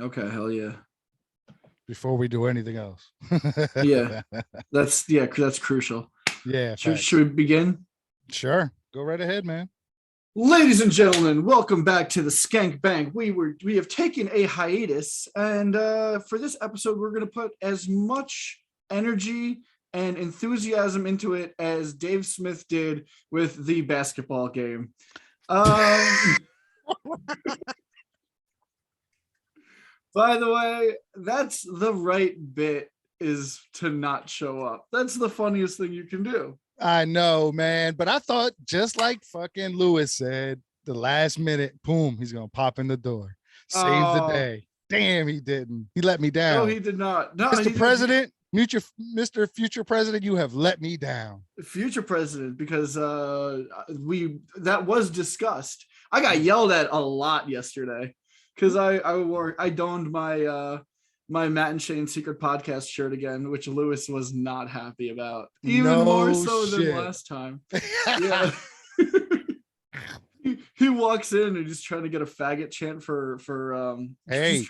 Okay, hell yeah. Before we do anything else. Yeah, that's crucial. Yeah, Should facts. we begin? Sure. Go right ahead, man. Ladies and gentlemen, welcome back to the Skank Bank. We have taken a hiatus, and for this episode, we're going to put as much energy and enthusiasm into it as Dave Smith did with the basketball game. Um, by the way, that's the right bit, is to not show up. That's the funniest thing you can do. I know, man. But I thought, just like fucking Lewis said, the last minute, boom, he's going to pop in the door. Save the Oh, day. Damn, he didn't. He let me no, down. he did not. No, Mr. President, Mr. Future President, you have let me down. future president, because we that was discussed. I got yelled at a lot yesterday because I donned my Matt and Shane Secret Podcast shirt again, which Lewis was not happy about, even more No so than shit. last time. Yeah. He walks in and he's trying to get a faggot chant for Hey.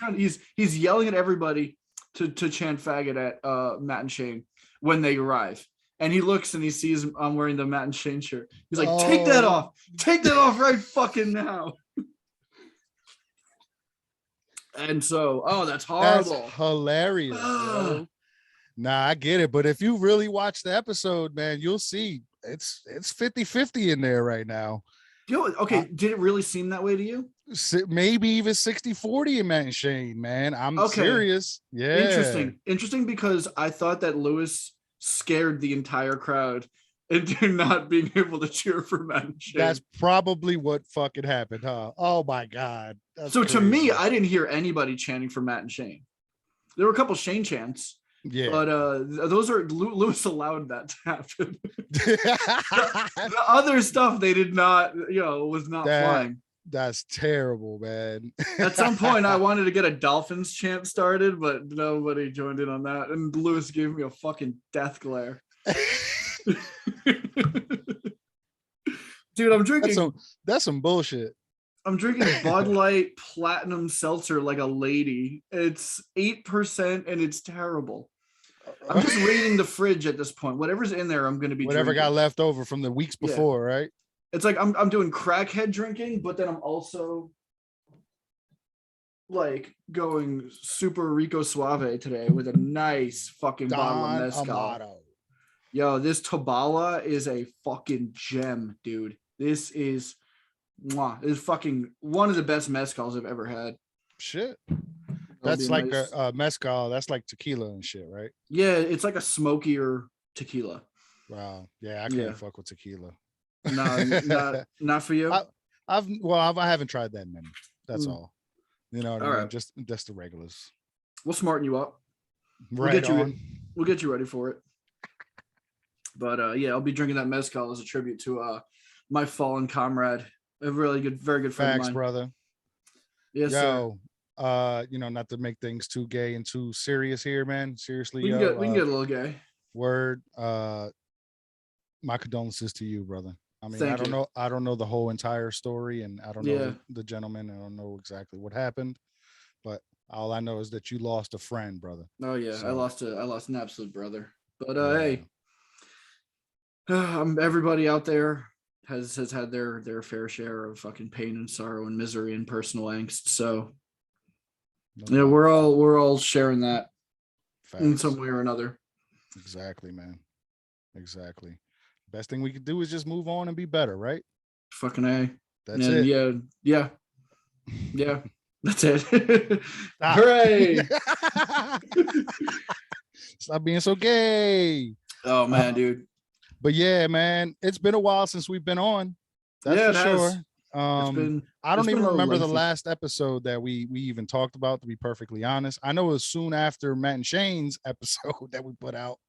he's yelling at everybody to chant faggot at Matt and Shane when they arrive. And he looks and he sees I'm wearing the Matt and Shane shirt. He's like, take that off. Take that off right fucking now. And so, that's horrible. That's hilarious. Nah, I get it. But if you really watch the episode, man, you'll see it's 50-50 in there right now. Okay, did it really seem that way to you? Maybe even 60-40 in Matt and Shane, man. I'm serious. Yeah. Interesting, because I thought that Lewis scared the entire crowd into not being able to cheer for Matt and Shane. That's probably what fucking happened, huh? Oh my God. So crazy. To me, I didn't hear anybody chanting for Matt and Shane. There were a couple Shane chants. Yeah, but those are Lewis allowed that to happen. the other stuff they did not, was not flying. That's terrible, man. At some point, I wanted to get a Dolphins chant started, but nobody joined in on that, and Lewis gave me a fucking death glare. Dude, I'm drinking. That's some bullshit. I'm drinking Bud Light Platinum Seltzer like a lady. It's 8% and it's terrible. I'm just raiding the fridge at this point. Whatever's in there, I'm going to be whatever drinking. Got left over from the weeks before, right? It's like I'm doing crackhead drinking, but then I'm also like going super Rico Suave today with a nice fucking bottle of mezcal. Amato. Yo, this Tabala is a fucking gem, dude. This is fucking one of the best mezcals I've ever had. Shit. That's like nice. A mezcal. That's like tequila and shit, right? Yeah, it's like a smokier tequila. Wow. Yeah, I can't fuck with tequila. No, not for you. I haven't tried that many. That's all. You know what I mean? Right. Just the regulars. We'll smarten you up. We'll get you ready for it. But I'll be drinking that mezcal as a tribute to my fallen comrade. A really good, very good friend of mine. Brother. Yes, yo, sir. Not to make things too gay and too serious here, man. Seriously, we can get a little gay. Word. My condolences to you, brother. I mean, I don't know the whole entire story, and I don't know the gentleman. I don't know exactly what happened, but all I know is that you lost a friend, brother. Oh yeah, so, I lost an absolute brother. But hey, everybody out there has had their fair share of fucking pain and sorrow and misery and personal angst. So we're all sharing that in some way or another. Exactly, man. Exactly. Best thing we could do is just move on and be better, right? Fucking A. That's it. Yeah. That's it. Hooray! Stop being so gay. Oh man, dude. But yeah, man, it's been a while since we've been on. That's for sure. I don't even remember the last episode that we even talked about, to be perfectly honest. I know it was soon after Matt and Shane's episode that we put out.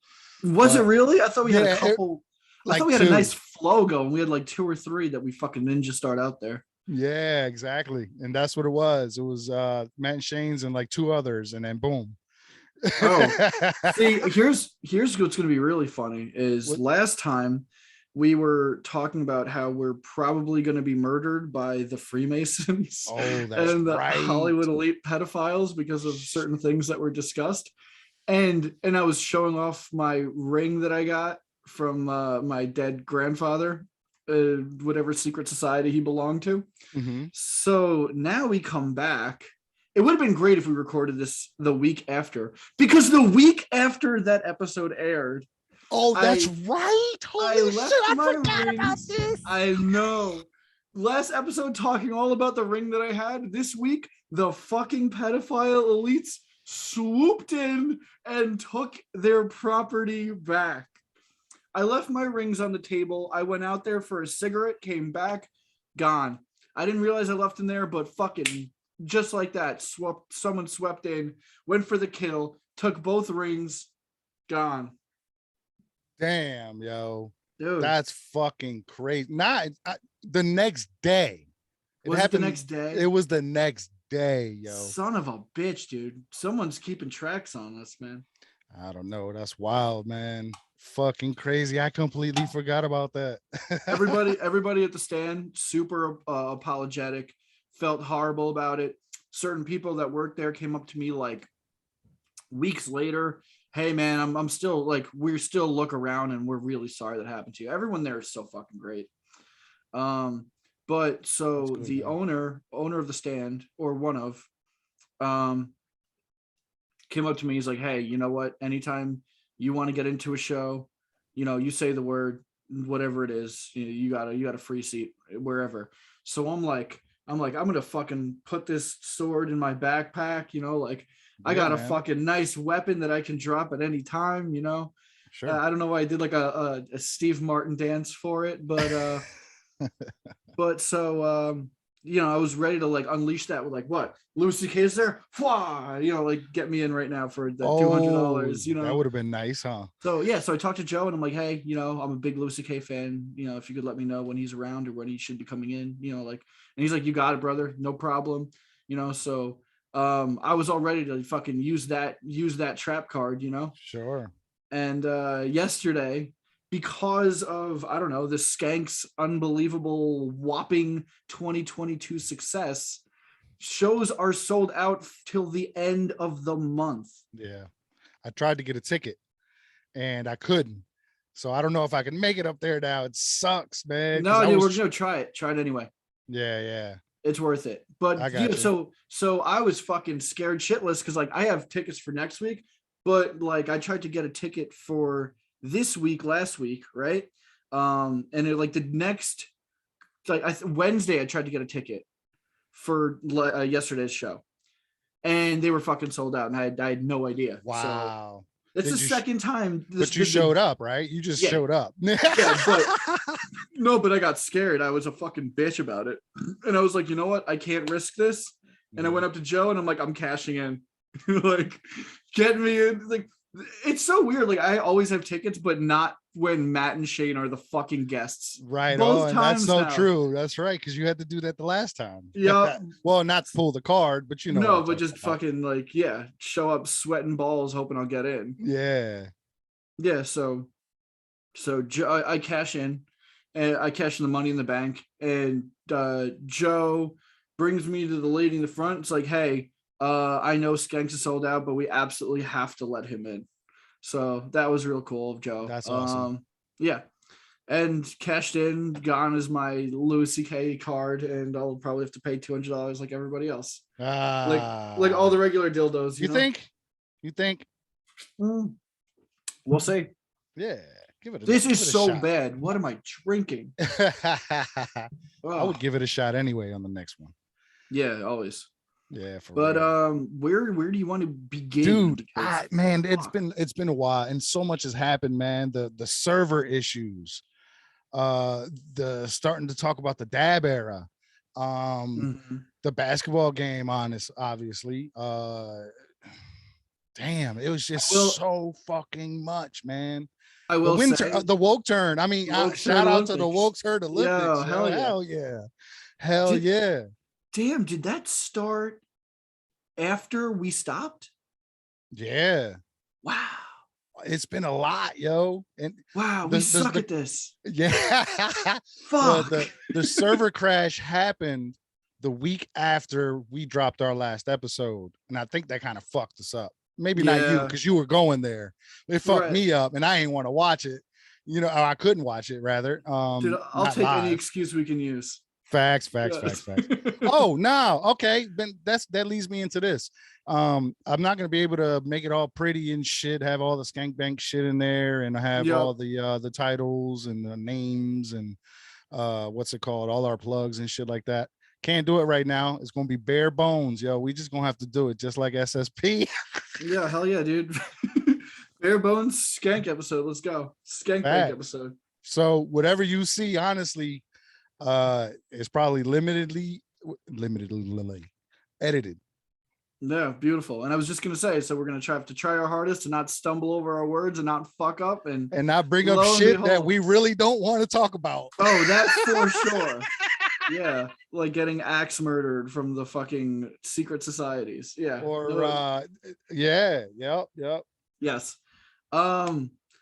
Was it really? I thought we had a couple. I thought we had a nice flow going. We had like 2 or 3 that we fucking ninja start out there. Yeah, exactly. And that's what it was. It was Matt and Shane's and like 2 others, and then boom. Oh, see, here's what's going to be really funny is last time we were talking about how we're probably going to be murdered by the Freemasons and the Hollywood elite pedophiles because of certain things that were discussed. And I was showing off my ring that I got from my dead grandfather, whatever secret society he belonged to. Mm-hmm. So now we come back. It would have been great if we recorded this the week after, because the week after that episode aired. Oh, that's right. Holy shit, I forgot about this. I know. Last episode talking all about the ring that I had. This week, the fucking pedophile elites swooped in and took their property back. I left my rings on the table. I went out there for a cigarette, came back, gone. I didn't realize I left them there, but fucking just like that, someone swept in, went for the kill, took both rings, gone. Damn, yo. Dude. That's fucking crazy. The next day. Was it the next day? It was the next day, yo. Son of a bitch, dude. Someone's keeping tracks on us, man. I don't know. That's wild, man. Fucking crazy. I completely forgot about that. everybody at the stand, super apologetic, felt horrible about it. Certain people that worked there came up to me like weeks later. Hey man, I'm still like, we're still look around and we're really sorry that happened to you. Everyone there is so fucking great. But so good, the man. owner of the stand, or one of, came up to me. He's like, hey, you know what? Anytime you want to get into a show, you say the word, whatever it is, you got a free seat wherever. So I'm like, I'm gonna fucking put this sword in my backpack, I got a fucking nice weapon that I can drop at any time, Sure. I don't know why I did like a Steve Martin dance for it, but but so I was ready to like unleash that with like, what, Lucy K's there, like get me in right now for the $200. That would have been nice, huh? So so I talked to Joe and I'm like, hey, I'm a big Lucy K fan, if you could let me know when he's around or when he should be coming in, and he's like, you got it, brother, no problem, so I was all ready to fucking use that trap card, Sure. And yesterday, because of, I don't know, the Skank's unbelievable whopping 2022 success, shows are sold out till the end of the month. Yeah. I tried to get a ticket and I couldn't. So I don't know if I can make it up there now. It sucks, man. No, dude, we're gonna try it. Try it anyway. Yeah. It's worth it. But so I was fucking scared shitless because like I have tickets for next week, but like I tried to get a ticket for this week, last week, right? And it, like the next, like Wednesday, I tried to get a ticket for yesterday's show, and they were fucking sold out, and I had no idea. Wow. So it's the second time. But you showed up, right? You just showed up. Yeah, but I got scared. I was a fucking bitch about it, and I was like, you know what? I can't risk this. And I went up to Joe, and I'm like, I'm cashing in. Like, get me in. Like, it's so weird. Like, I always have tickets, but not when Matt and Shane are the fucking guests. Right. Both times. That's so true. That's right. Because you had to do that the last time. Yeah. Well, not pull the card, but No, but just fucking like, show up sweating balls, hoping I'll get in. Yeah. Yeah. So I cash in, and I cash in the money in the bank, and Joe brings me to the lady in the front. It's like, hey, I know Skanks is sold out, but we absolutely have to let him in. So that was real cool of Joe. That's awesome. Yeah. And cashed in, gone is my Louis C.K. card, and I'll probably have to pay $200 like everybody else. Like all the regular dildos. You think? We'll see. Yeah. Give it this is so bad. What am I drinking? I would give it a shot anyway on the next one. Yeah, always. Yeah, but where do you want to begin, dude? Man, it's been a while, and so much has happened, man. The server issues, the starting to talk about the dab era, the basketball game, obviously. Damn, it was just so fucking much, man. I will say the woke turn. I mean, shout out to the woke turn Olympics. Hell yeah. Damn, did that start after we stopped? Yeah. Wow. It's been a lot, yo. And wow, we suck at this. Yeah. Fuck. The server crash happened the week after we dropped our last episode. And I think that kind of fucked us up. Maybe not you, because you were going there. It fucked me up and I ain't want to watch it. You know, I couldn't watch it rather. Dude, I'll take any excuse we can use. Facts. Oh, no. Okay. Then that leads me into this. I'm not gonna be able to make it all pretty and shit, have all the Skank Bank shit in there and have all the titles and the names and what's it called, all our plugs and shit like that. Can't do it right now. It's gonna be bare bones, yo. We just gonna have to do it just like SSP. Yeah, hell yeah, dude. Bare bones Skank episode. Let's go. Skank Bank episode. So whatever you see, honestly, it's probably limitedly edited. Yeah, beautiful. And I was just gonna say, so we're gonna have to try our hardest to not stumble over our words and not fuck up and not bring up shit that we really don't want to talk about. Oh, that's for sure. Yeah, like getting axe murdered from the fucking secret societies. Yeah. Or yep. Yes.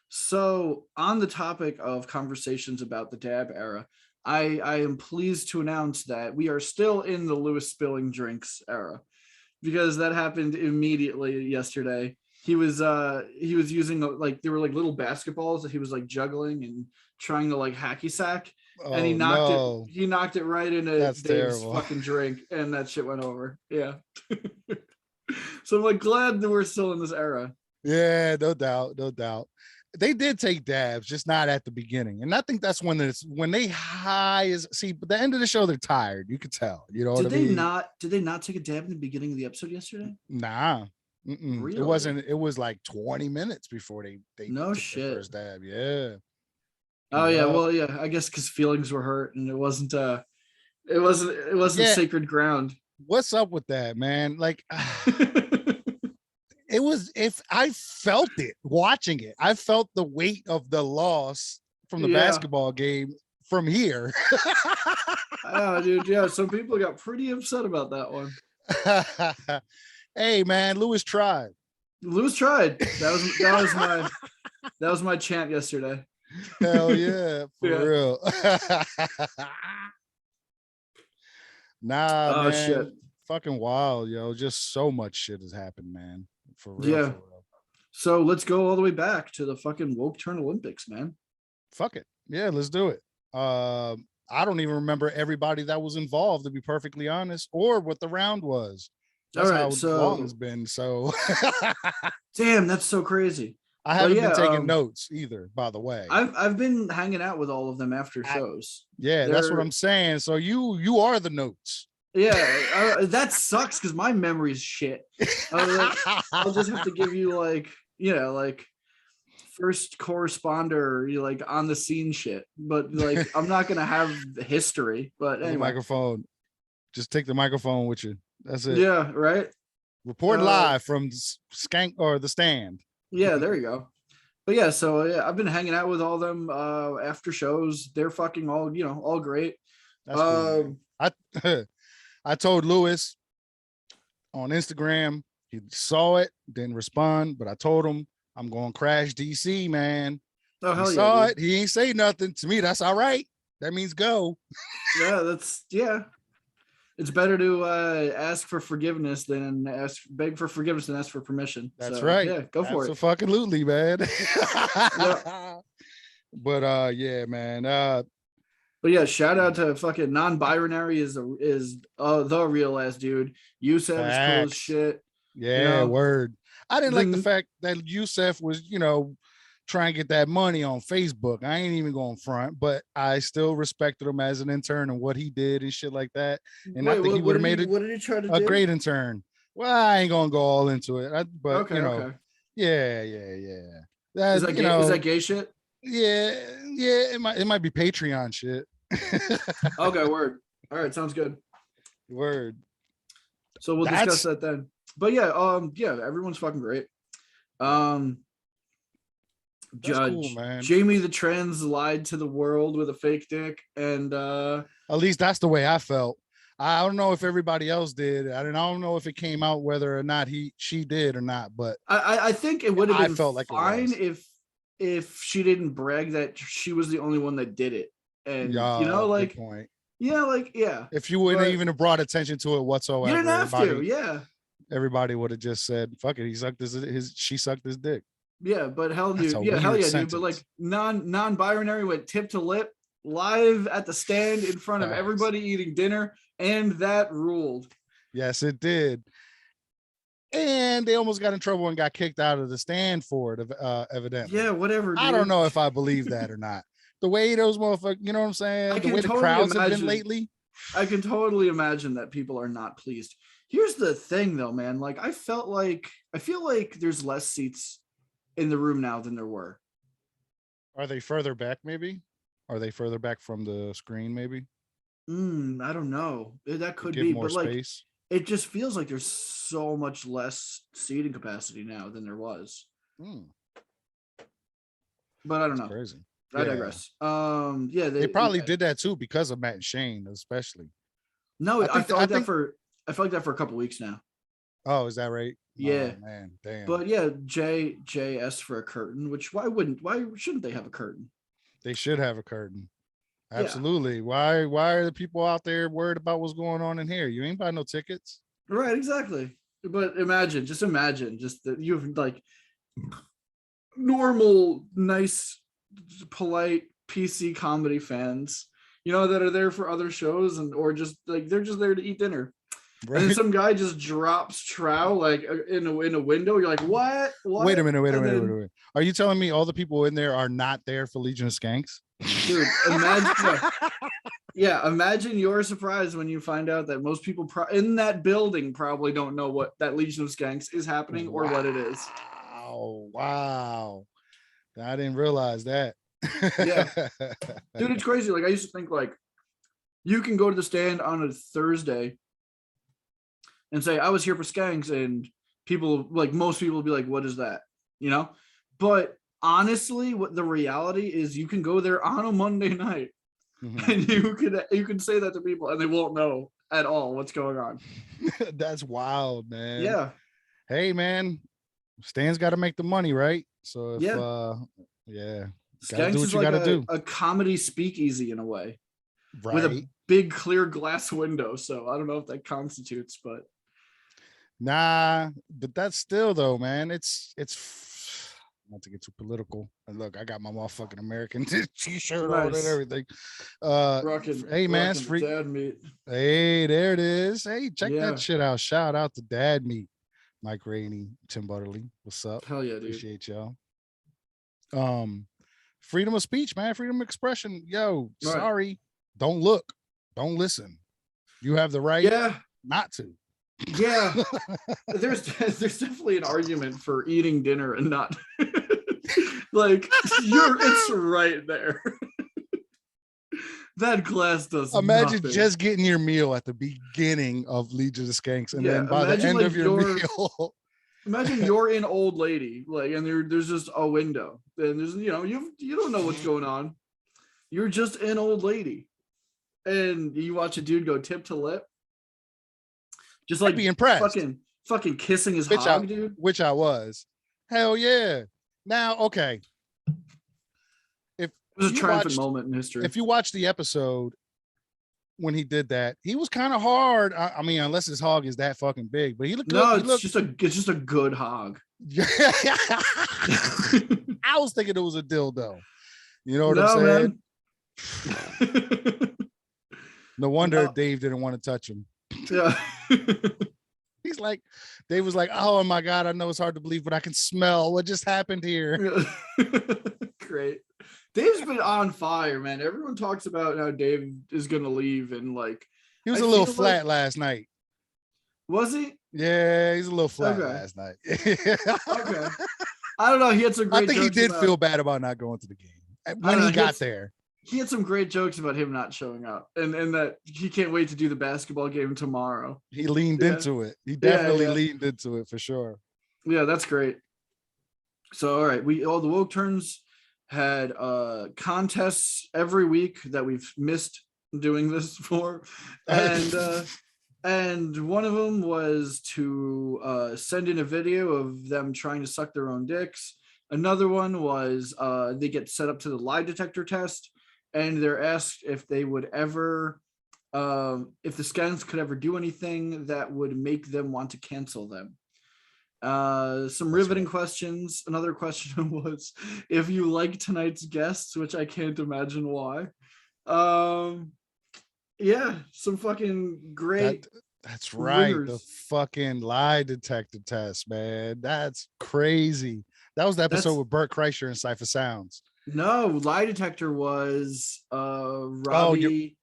So on the topic of conversations about the dab era, I am pleased to announce that we are still in the Lewis spilling drinks era, because that happened immediately yesterday. He was using like, there were like little basketballs that he was like juggling and trying to like hacky sack, and he knocked it right into Dave's fucking drink, and that shit went over. Yeah. So I'm like glad that we're still in this era. Yeah, no doubt. They did take dabs, just not at the beginning. And I think that's when they high is, see, but the end of the show, they're tired. You could tell, you know what I mean? Did they not take a dab in the beginning of the episode yesterday? Nah. Really? It wasn't, it was like 20 minutes before they no shit their first dab. Yeah. Oh yeah. Well, yeah, I guess because feelings were hurt and it wasn't sacred ground. What's up with that, man? Like it was, if I felt it watching it, I felt the weight of the loss from the basketball game from here. Oh, dude, yeah. Some people got pretty upset about that one. Hey, man, Lewis tried. That was my chant yesterday. Hell yeah, for real. Nah, man. Shit. Fucking wild, yo. Just so much shit has happened, man. For real. Yeah. For real. So let's go all the way back to the fucking woke turn Olympics, man. Fuck it. Yeah, let's do it. I don't even remember everybody that was involved, to be perfectly honest, or what the round was. That's how long it's been. So damn, that's so crazy. I haven't been taking notes either, by the way. I've been hanging out with all of them after shows. That's what I'm saying. So you are the notes. Yeah, that sucks because my memory's shit. I'll just have to give you like first corresponder, like on the scene shit. But like I'm not gonna have the history. But anyway, microphone. Just take the microphone with you. That's it. Yeah, right. Report live from Skank or the stand. Yeah, there you go. But yeah, so yeah, I've been hanging out with all them after shows. They're fucking all great. That's cool. I told Lewis on Instagram, he saw it, didn't respond, but I told him I'm going to crash DC, man. Oh, hell he saw it. He ain't say nothing to me. That's all right. That means go. Yeah. It's better to ask for forgiveness than beg for forgiveness than ask for permission. That's right. Yeah, go for it. Absolutely, man. But yeah, man. But yeah, shout out to fucking non-binary is the real ass dude. Yusef is cool as shit. Yeah, word. I didn't like the fact that Yusef was, trying to get that money on Facebook. I ain't even going front, but I still respected him as an intern and what he did and shit like that. And I think he would have made a great intern. Well, I ain't gonna go all into it, but okay. Yeah. Is that gay shit? Yeah. It might be Patreon shit. Okay, word. All right, sounds good. Word. So we'll discuss that then. But yeah, everyone's fucking great. Judge cool, man. Jamie the trans lied to the world with a fake dick, and at least that's the way I felt. I don't know if everybody else did. I don't know if it came out whether or not she did or not, but I think it would have been felt like fine if she didn't brag that she was the only one that did it. And good point. Yeah. If you wouldn't even have brought attention to it whatsoever, you didn't have to, yeah. Everybody would have just said, "Fuck it." She sucked his dick. Yeah, but hell, dude. Yeah, hell yeah, dude. But like non-binary went tip to lip live at the stand in front of everybody eating dinner, and that ruled. Yes, it did. And they almost got in trouble and got kicked out of the stand for it, evidently. Yeah, whatever, dude. I don't know if I believe that or not. The way those motherfuckers, you know what I'm saying? The way the crowds have been lately. I can totally imagine that people are not pleased. Here's the thing though, man. Like I feel like there's less seats in the room now than there were. Are they further back maybe? Are they further back from the screen maybe? I don't know. That could be, more but like space. It just feels like there's so much less seating capacity now than there was. But I don't know. Crazy. I digress. They probably did that too because of Matt and Shane, especially. No, I felt like that for a couple weeks now. Oh, is that right? Yeah, oh, man, damn. But yeah, Jay asked for a curtain, which why shouldn't they have a curtain? They should have a curtain. Absolutely. Yeah. Why are the people out there worried about what's going on in here? You ain't buy no tickets. Right, exactly. But imagine that you have like normal, nice, polite PC comedy fans, that are there for other shows or just like they're just there to eat dinner. Right. And then some guy just drops trow like in a window. You're like, what? Wait a minute. Are you telling me all the people in there are not there for Legion of Skanks? Dude, imagine. Imagine your surprise when you find out that most people in that building probably don't know what that Legion of Skanks is happening or what it is. Wow. I didn't realize that. Yeah. Dude, it's crazy. Like I used to think like you can go to the stand on a Thursday and say, I was here for Skanks, and most people will be like, what is that? But honestly, what the reality is, you can go there on a Monday night and you can say that to people and they won't know at all what's going on. That's wild, man. Yeah. Hey, man, stands got to make the money, right? So if, Skanks is like a comedy speakeasy in a way, right? With a big clear glass window. So I don't know if that constitutes, but nah, but that's still though, man. It's not to get too political. And look, I got my motherfucking American t-shirt on and everything. Hey man, it's free dad meat. Hey, there it is. Hey, check that shit out. Shout out to Dad Meat, Mike Rainey, Tim Butterly. What's up? Hell yeah, dude. Appreciate y'all. Freedom of speech, man. Freedom of expression. Yo, sorry. Don't look. Don't listen. You have the right not to. Yeah. There's definitely an argument for eating dinner and not like it's right there. That glass does imagine nothing. Just getting your meal at the beginning of Legion of Skanks, and then by the end of your meal. Imagine you're in Old Lady, like, and there's just a window, and there's you don't know what's going on. You're just in Old Lady, and you watch a dude go tip to lip, just like be impressed, fucking kissing his hog, dude. Which I was. Hell yeah. Now, okay. It was a triumphant moment in history. If you watch the episode when he did that, he was kind of hard. I mean, unless his hog is that fucking big, but he looked. It's just a good hog. I was thinking it was a dildo. You know what I'm saying? No wonder Dave didn't want to touch him. Yeah. He's like, Dave was like, oh my God, I know it's hard to believe, but I can smell what just happened here. Great. Dave's been on fire, man. Everyone talks about how Dave is gonna leave, and like he was a little flat last night. Was he? Yeah, he's a little flat last night. Okay. I don't know. He had some great jokes. I think he did feel bad about not going to the game when he got there. He had some great jokes about him not showing up, and that he can't wait to do the basketball game tomorrow. He leaned into it. He definitely leaned into it for sure. Yeah, that's great. So, all right, the woke turns had contests every week that we've missed doing this for, and one of them was to send in a video of them trying to suck their own dicks. Another one was they get set up to the lie detector test, and they're asked if they would ever, if the Skanks could ever do anything that would make them want to cancel them. Some riveting questions. Another question was if you like tonight's guests, which I can't imagine why. Yeah, some fucking great. That's right. Ringers. The fucking lie detector test, man. That's crazy. That was the episode with Bert Kreischer and Cypher Sounds. No, lie detector was Robbie.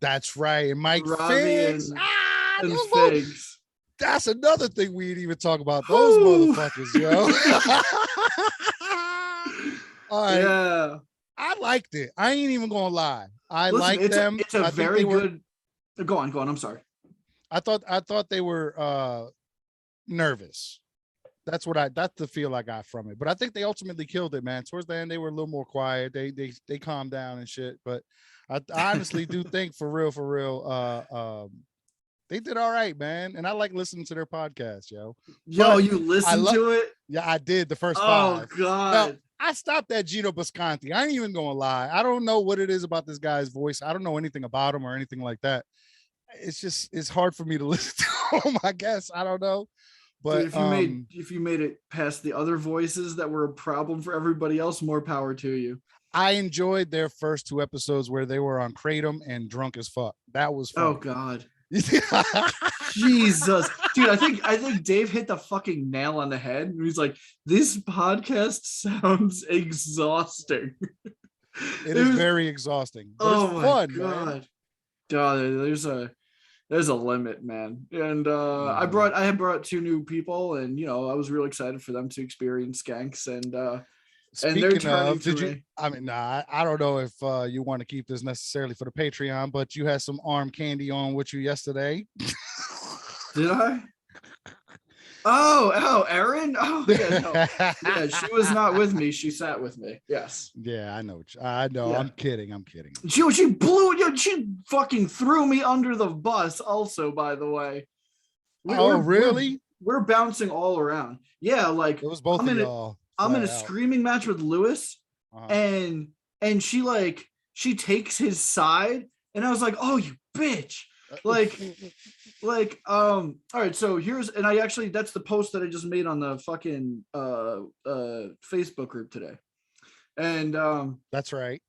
That's right. And Mike Robbie Figs. And Figs. That's another thing we didn't even talk about. Those motherfuckers, yo. All right. Yeah. I liked it. I ain't even gonna lie. I like them. It's a very good. Go on. I'm sorry. I thought they were nervous. That's the feel I got from it. But I think they ultimately killed it, man. Towards the end, they were a little more quiet. They calmed down and shit. But I honestly do think for real, they did all right, man. And I like listening to their podcast, yo. Yo, you listened to it? Yeah, I did the first 5. Oh God. Now, I stopped at Gino Bisconti. I ain't even gonna lie. I don't know what it is about this guy's voice. I don't know anything about him or anything like that. It's hard for me to listen to him, I guess. I don't know. But dude, if you made it past the other voices that were a problem for everybody else, more power to you. I enjoyed their first 2 episodes where they were on Kratom and drunk as fuck. That was fun. Oh God. Jesus, dude, I think Dave hit the fucking nail on the head. He's like, this podcast sounds exhausting. It is very exhausting. But it's fun, God. Man. God, there's a limit, man. And I had brought 2 new people, and I was real excited for them to experience Skanks. And speaking of, I don't know if you want to keep this necessarily for the Patreon, but you had some arm candy on with you yesterday. Did I? Oh, Erin. Oh, yeah, no. Yeah, she was not with me. She sat with me. Yes. Yeah, I know. Yeah. I'm kidding. She blew. She fucking threw me under the bus. Also, by the way. Really? We're bouncing all around. Yeah, like it was both of y'all. I'm in a screaming match with Lewis, and she takes his side, and I was like, "Oh, you bitch!" All right. So that's the post that I just made on the fucking Facebook group today, and that's right.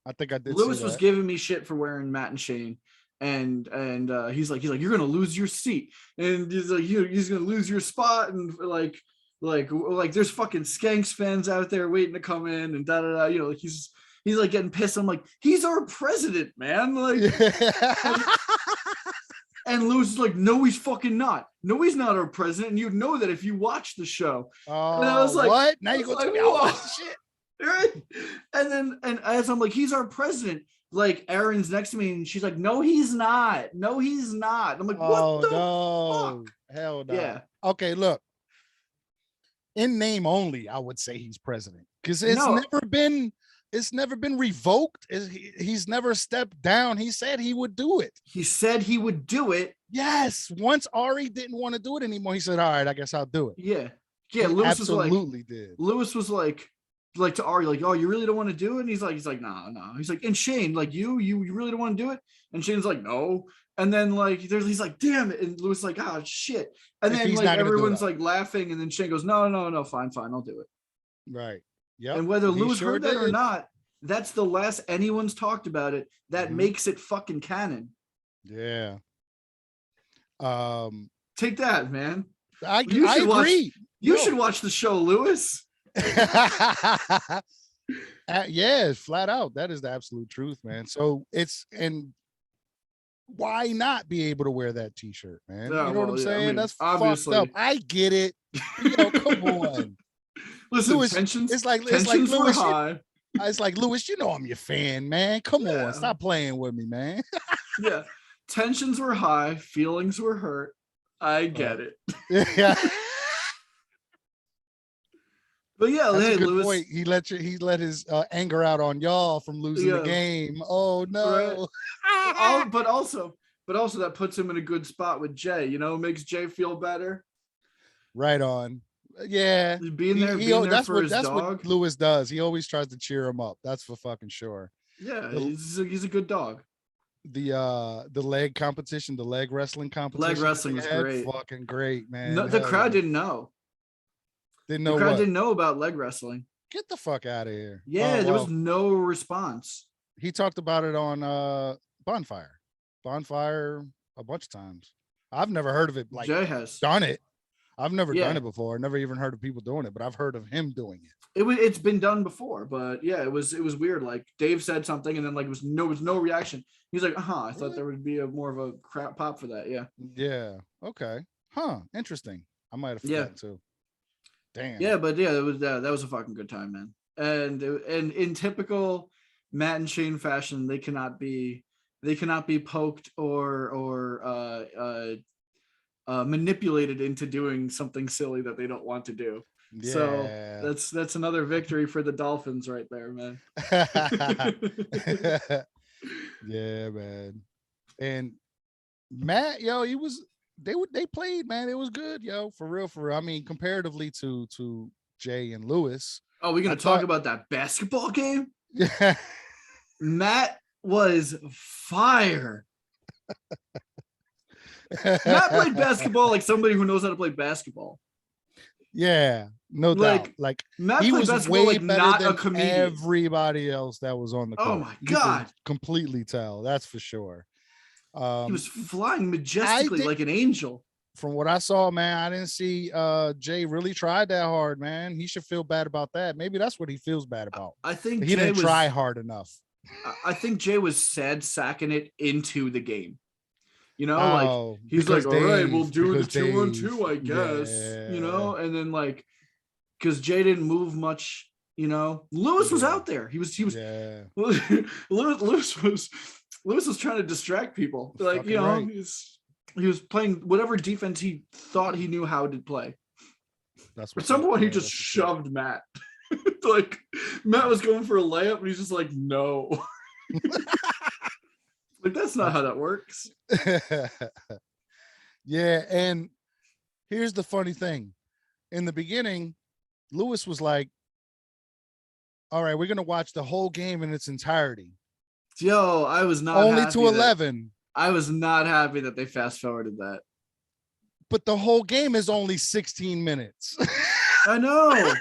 I think I did. Lewis was giving me shit for wearing Matt and Shane. And he's like, you're gonna lose your seat, and he's like, he's gonna lose your spot, and like there's fucking Skanks fans out there waiting to come in, and he's like getting pissed. I'm like, he's our president, man. Like, and Lewis is like, no, he's fucking not. No, he's not our president. And you know that if you watch the show. And I was like, what? Now you go tell me I watch the shit. Right? And as I'm like, he's our president. Like, Erin's next to me, and she's like, no, he's not. No, he's not. I'm like, what the fuck? Hell no. Yeah. Okay, look. In name only, I would say he's president, because it's never been revoked. He's never stepped down. He said he would do it. Yes. Once Ari didn't want to do it anymore, he said, all right, I guess I'll do it. Yeah. Lewis absolutely did. Lewis was like to Ari, like, oh, you really don't want to do it? And he's like, no. He's like, and Shane, like, you really don't want to do it? And Shane's like, no. And then like he's like, damn it. And Lewis like, oh shit. And then like everyone's like laughing, and then Shane goes, no, fine, I'll do it. Right. Yeah. And whether Lewis heard that or not, that's the last anyone's talked about it. That makes it fucking canon. Yeah. Take that, man. I agree. You should watch the show, Lewis. Yeah, flat out. That is the absolute truth, man. So and why not be able to wear that t-shirt, man? You know what I'm saying? I mean, that's obviously fucked up. I get it. Come on. Listen, Lewis, tensions it's like Lewis, high. It's like, Lewis, I'm your fan, man. Come on, stop playing with me, man. Yeah. Tensions were high, feelings were hurt. I get it. Yeah. But yeah, that's hey, a good Lewis. point. He let his anger out on y'all from losing the game. Oh no! Right. but also that puts him in a good spot with Jay. Makes Jay feel better. Right on. Yeah, being there for his that's dog. what Lewis does. He always tries to cheer him up. That's for fucking sure. Yeah, he's a good dog. The leg competition, the leg wrestling competition. Leg wrestling was great. Fucking great, man. No, the crowd didn't know. Didn't know the crowd what? didn't know about leg wrestling. Get the fuck out of here. Yeah, there was no response. He talked about it on Bonfire a bunch of times. I've never heard of it. Like Jay has done it. I've never done it before. Never even heard of people doing it, but I've heard of him doing it. It's been done before, but yeah, it was weird. Like Dave said something, and then like was no reaction. He's like, I thought there would be more of a crap pop for that. Yeah. Yeah. Okay. Huh. Interesting. I might have forgotten too. Damn. Yeah, but yeah, that was a fucking good time, man. And in typical Matt and Shane fashion, they cannot be poked or manipulated into doing something silly that they don't want to do. Yeah. So that's another victory for the Dolphins right there, man. Yeah, man. And Matt, they played, man. It was good, for real. I mean, comparatively to Jay and Lewis. Oh, we're gonna talk about that basketball game? Yeah. Matt was fire. Matt played basketball like somebody who knows how to play basketball. Yeah, no doubt. Like Matt he was way like better not than a comedian. Everybody else that was on the court. Oh my god! Completely tell. That's for sure. He was flying majestically like an angel. From what I saw, man, I didn't see Jay really tried that hard, man. He should feel bad about that. Maybe that's what he feels bad about. I think he didn't try hard enough. I think Jay was sad sacking it into the game. Like he's like, all right, we'll do the 2-on-2, I guess. Yeah. And then like because Jay didn't move much, Lewis was out there. He was yeah. Lewis was trying to distract people. Like, right. He was playing whatever defense he thought he knew how to play. At some point he just shoved Matt. Like Matt was going for a layup and he's just like, no. Like that's not how that works. Yeah, and here's the funny thing. In the beginning, Lewis was like, all right, we're gonna watch the whole game in its entirety. Yo, I was not only to 11. I was not happy that they fast forwarded that. But the whole game is only 16 minutes. I know.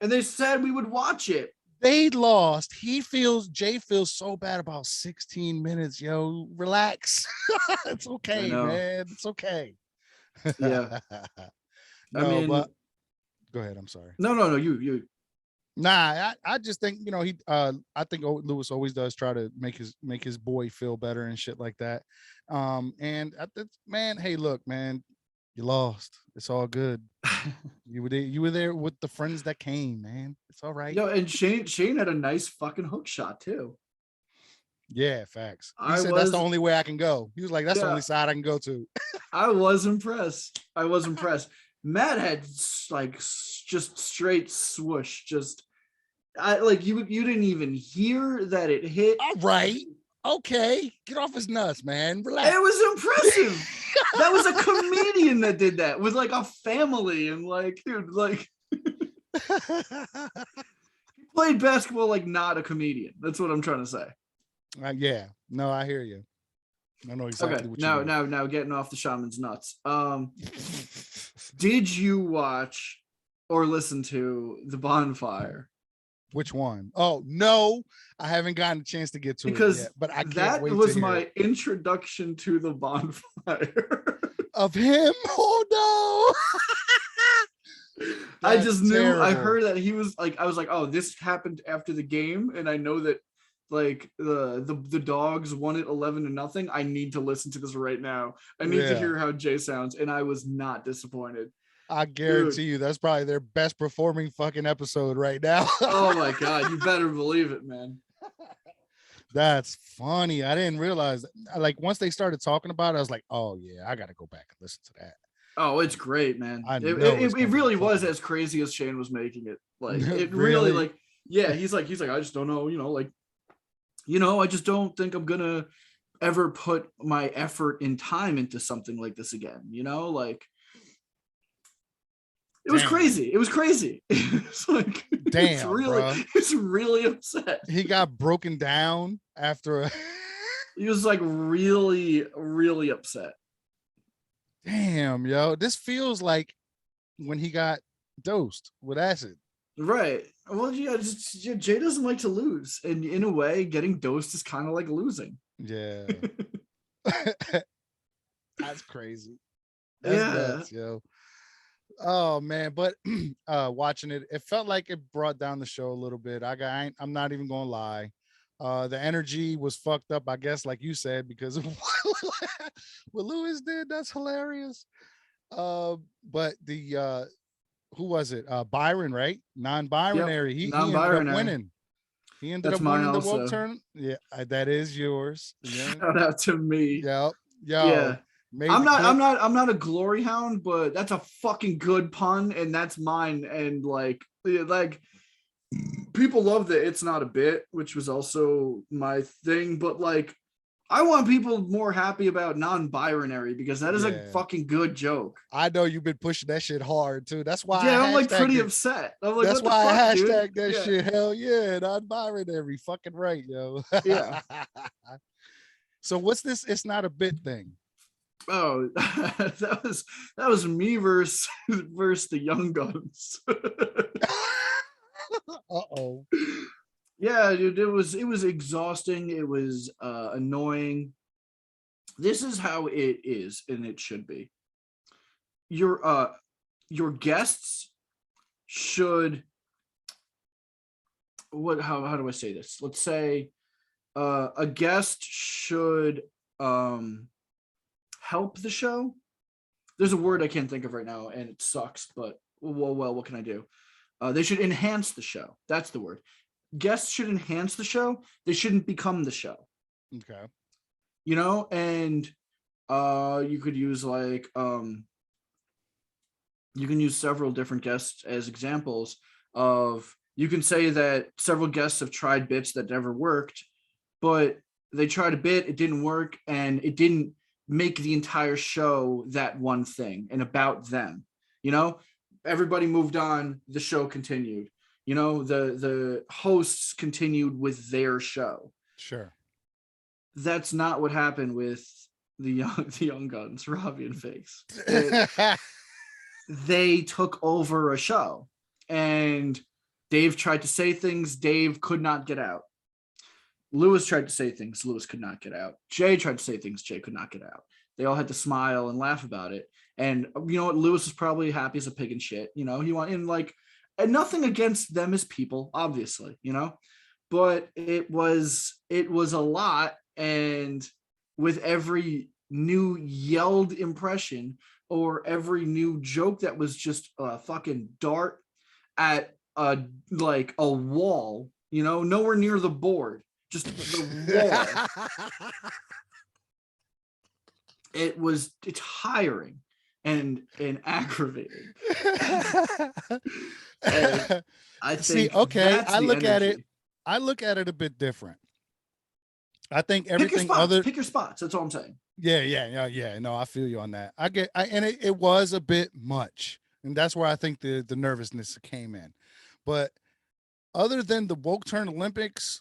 And they said we would watch it. They lost. Jay feels so bad about 16 minutes. Yo, relax. It's okay, man. It's okay. Yeah. But go ahead. I'm sorry. No. You. Nah, I just think, I think Lewis always does try to make his boy feel better and shit like that. And man, hey, look, man, you lost. It's all good. You were there with the friends that came, man. It's all right. And Shane had a nice fucking hook shot too. Yeah, facts. He said that's the only way I can go. He was like, that's the only side I can go to. I was impressed. Matt had like just straight swoosh. You didn't even hear that it hit. All right. Okay. Get off his nuts, man. Relax. It was impressive. That was a comedian that did that with like a family and like, dude, like he played basketball like not a comedian. That's what I'm trying to say. Yeah. No, I hear you. I know exactly what you mean. Now getting off the shaman's nuts. Did you watch or listen to The Bonfire? Which one? Oh no, I haven't gotten a chance to get to it yet. But I can't that wait was to my hear introduction to The Bonfire. Of him? Oh no. I just knew. Terrible. I heard that he was like, I was like, oh, this happened after the game, and I know that like the Dogs won it 11-0. I need to listen to this right now. I need to hear how Jay sounds, and I was not disappointed. I guarantee you that's probably their best performing fucking episode right now. Oh my god, you better believe it, man. That's funny. I didn't realize that. Like once they started talking about it, I was like, oh yeah, I gotta go back and listen to that. Oh, it's great, man. I It, know it, it really was as crazy as Shane was making it. Like it really like, yeah, he's like, I just don't know, I just don't think I'm gonna ever put my effort and time into something like this again. Like it was crazy. It was crazy. It's like, it's really upset. He got broken down after he was like really, really upset. Damn, yo, this feels like when he got dosed with acid. Right. Well, yeah, Jay doesn't like to lose. And in a way, getting dosed is kind of like losing. Yeah. That's crazy. That's nuts, yo. Oh man, but watching it, it felt like it brought down the show a little bit. I'm not even gonna lie. The energy was fucked up, I guess, like you said, because of what Lewis did. That's hilarious. But the who was it? Byron, right? Non-binary. Yep. He ended up winning. He ended up winning the woke turn. Yeah, that is yours. Yeah. Shout out to me. Yep. Yeah. I'm not a glory hound, but that's a fucking good pun, and that's mine. And like people love that it's not a bit, which was also my thing. But like, I want people more happy about non-binary because that is a fucking good joke. I know you've been pushing that shit hard too. That's why. Yeah, I'm like pretty upset. I'm like, that's why I hashtag that shit. Hell yeah, non-binary. Fucking right, yo. Yeah. So what's this? It's not a bit thing. Oh, that was me versus the Young Guns. Uh-oh. Yeah, dude, it was exhausting. It was annoying. This is how it is, and it should be. Your guests should how do I say this? Let's say a guest should help the show. There's a word I can't think of right now, and it sucks, but well, what can I do? They should enhance the show. That's the word. Guests should enhance the show. They shouldn't become the show. Okay. And you could use like you can use several different guests as examples of, you can say that several guests have tried bits that never worked, but they tried a bit, it didn't work, and it didn't make the entire show that one thing and about them. Everybody moved on, the show continued. The hosts continued with their show. Sure. That's not what happened with the young guns, Robbie and Fakes. They took over a show, and Dave tried to say things Dave could not get out. Lewis tried to say things Lewis could not get out. Jay tried to say things Jay could not get out. They all had to smile and laugh about it. And you know what? Lewis is probably happy as a pig and shit. He and nothing against them as people, obviously, but it was a lot. And with every new yelled impression or every new joke that was just a fucking dart at a wall, nowhere near the board, just the wall. It's tiring and aggravating. And I think I look at it a bit different. I think everything pick your spots. That's all I'm saying. Yeah. No, I feel you on that. And it was a bit much, and that's where I think the nervousness came in. But other than the woke turn Olympics,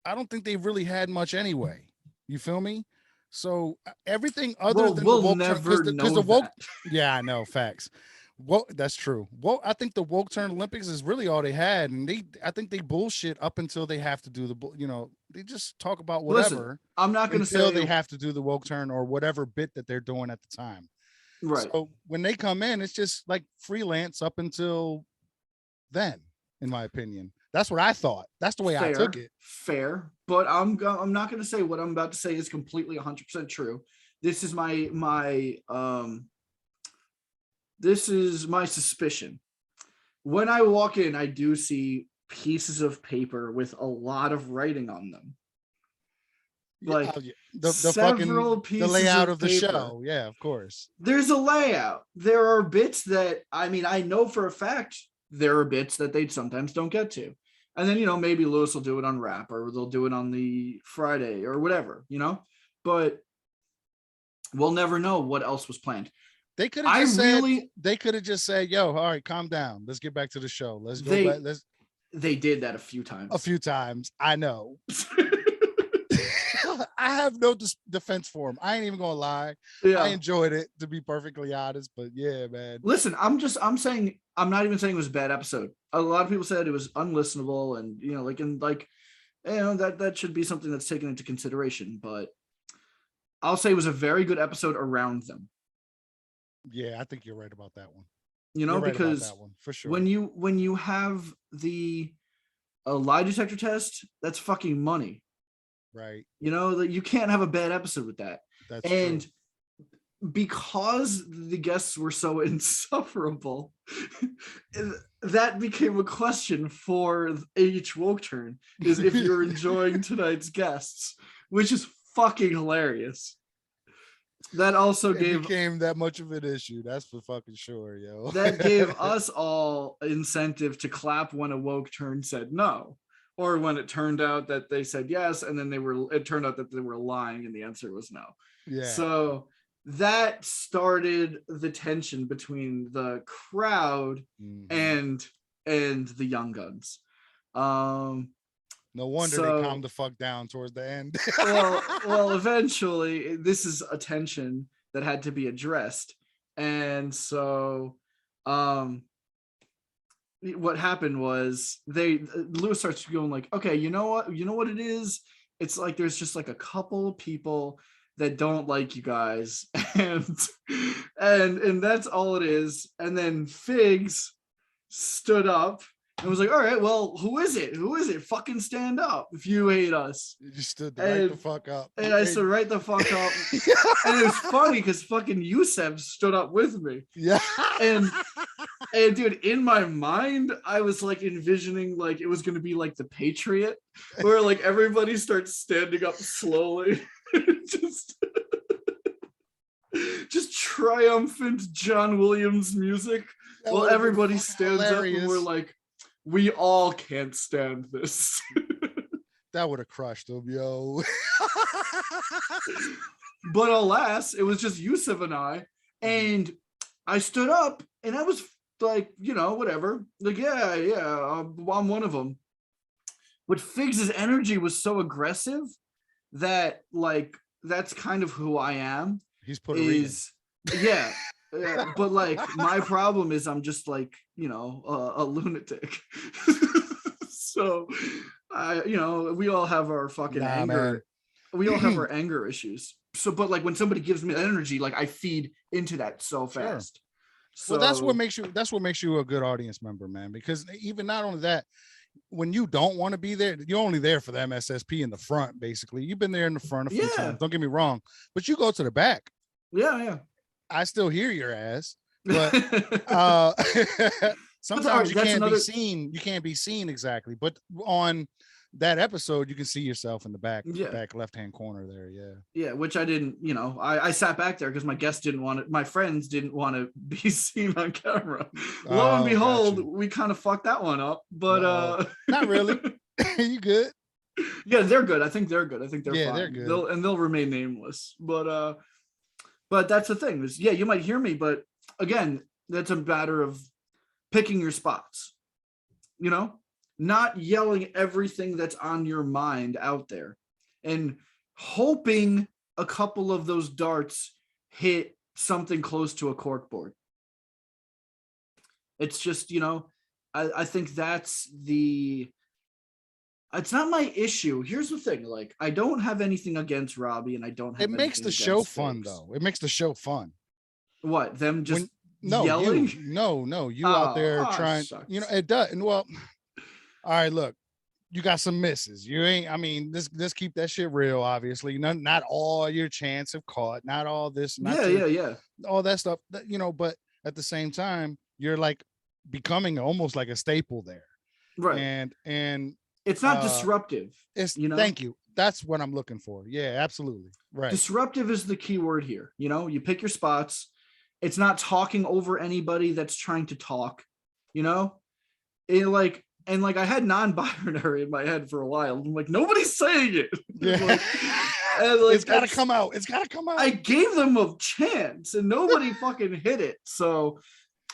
I don't think they've really had much anyway. You feel me? So everything other than the woke turn, because the woke, yeah, I know, facts. Well, that's true. Well, I think the woke turn Olympics is really all they had, and I think they bullshit up until they have to do they just talk about whatever. Listen, I'm not going to say they have to do the woke turn or whatever bit that they're doing at the time. Right. So when they come in, it's just like freelance up until then, in my opinion. That's what I thought. That's the way I took it. Fair, but I'm not going to say what I'm about to say is completely 100% true. This is my suspicion. When I walk in, I do see pieces of paper with a lot of writing on them. Like the fucking pieces the layout of the paper. show. Yeah, of course. There's a layout. There are bits that, I mean, I know for a fact there are bits that they sometimes don't get to. And then, maybe Lewis will do it on rap, or they'll do it on the Friday or whatever, but we'll never know what else was planned. They could have just said, they could have just said, yo, all right, calm down. Let's get back to the show. Let's go back. They did that a few times. I know. I have no defense for him. I ain't even gonna lie. Yeah. I enjoyed it, to be perfectly honest. But yeah, man. Listen, I'm not even saying it was a bad episode. A lot of people said it was unlistenable, and that should be something that's taken into consideration. But I'll say it was a very good episode around them. Yeah, I think you're right about that one. Because that one, for sure. When you have a lie detector test, that's fucking money. Right. That you can't have a bad episode with that. That's true. Because the guests were so insufferable, that became a question for each woke turn, is if you're enjoying tonight's guests, which is fucking hilarious. That also became that much of an issue. That's for fucking sure, yo. That gave us all incentive to clap when a woke turn said no, or when it turned out that they said yes, and then it turned out that they were lying and the answer was no. Yeah. So that started the tension between the crowd and the young guns. No wonder they calmed the fuck down towards the end. well, eventually, this is a tension that had to be addressed, and so, what happened was Lewis starts going like, okay, you know what it is? It's like there's just like a couple people that don't like you guys, and that's all it is. And then Figs stood up and was like, all right, well, who is it? Fucking stand up if you hate us. You stood right the fuck up. And I stood right the fuck up. And it was funny because fucking Yusef stood up with me. Yeah. And dude, in my mind, I was like envisioning like it was going to be like The Patriot, where like everybody starts standing up slowly. just triumphant John Williams music. Well, everybody stands hilarious. Up and we're like, we all can't stand this. That would have crushed them, yo. But alas, it was just Yusuf and I stood up and I was like, whatever. Like, yeah, I'm one of them. But Figs' energy was so aggressive that like that's kind of who I am. He's Puerto Rican. Yeah. But like my problem is I'm just like a lunatic. So we all have our fucking anger. Man. We all have our anger issues. So but like when somebody gives me energy, like I feed into that so fast. So well, that's what makes you a good audience member, man, because even not only that, when you don't want to be there, you're only there for the MSSP in the front. Basically, you've been there in the front a few times, don't get me wrong, but you go to the back. Yeah I still hear your ass, but sometimes you can't be seen exactly. But on that episode, you can see yourself in the back left-hand corner there. Yeah, which I didn't, I sat back there because my friends didn't want to be seen on camera. Lo and behold, we kind of fucked that one up, but not really. You good? Yeah, they're good. I think they're good. I think they're fine. They're good. They'll remain nameless. But that's the thing is, you might hear me, but again, that's a matter of picking your spots, not yelling everything that's on your mind out there and hoping a couple of those darts hit something close to a corkboard. It's just, I think it's not my issue. Here's the thing. Like, I don't have anything against Robbie and I don't have it makes the show fun though. It makes the show fun. What? Them just yelling? You out there trying, it does. And well, all right, look, you got some misses. You ain't, let's keep that shit real, obviously. Not all your chance have caught, not all this, all that stuff, but at the same time, you're like becoming almost like a staple there. Right. And it's not disruptive. Thank you. That's what I'm looking for. Yeah, absolutely. Right. Disruptive is the key word here. You pick your spots. It's not talking over anybody that's trying to talk, I had non-binary in my head for a while. I'm like, nobody's saying it. Yeah. It's got to come out. It's got to come out. I gave them a chance and nobody fucking hit it. So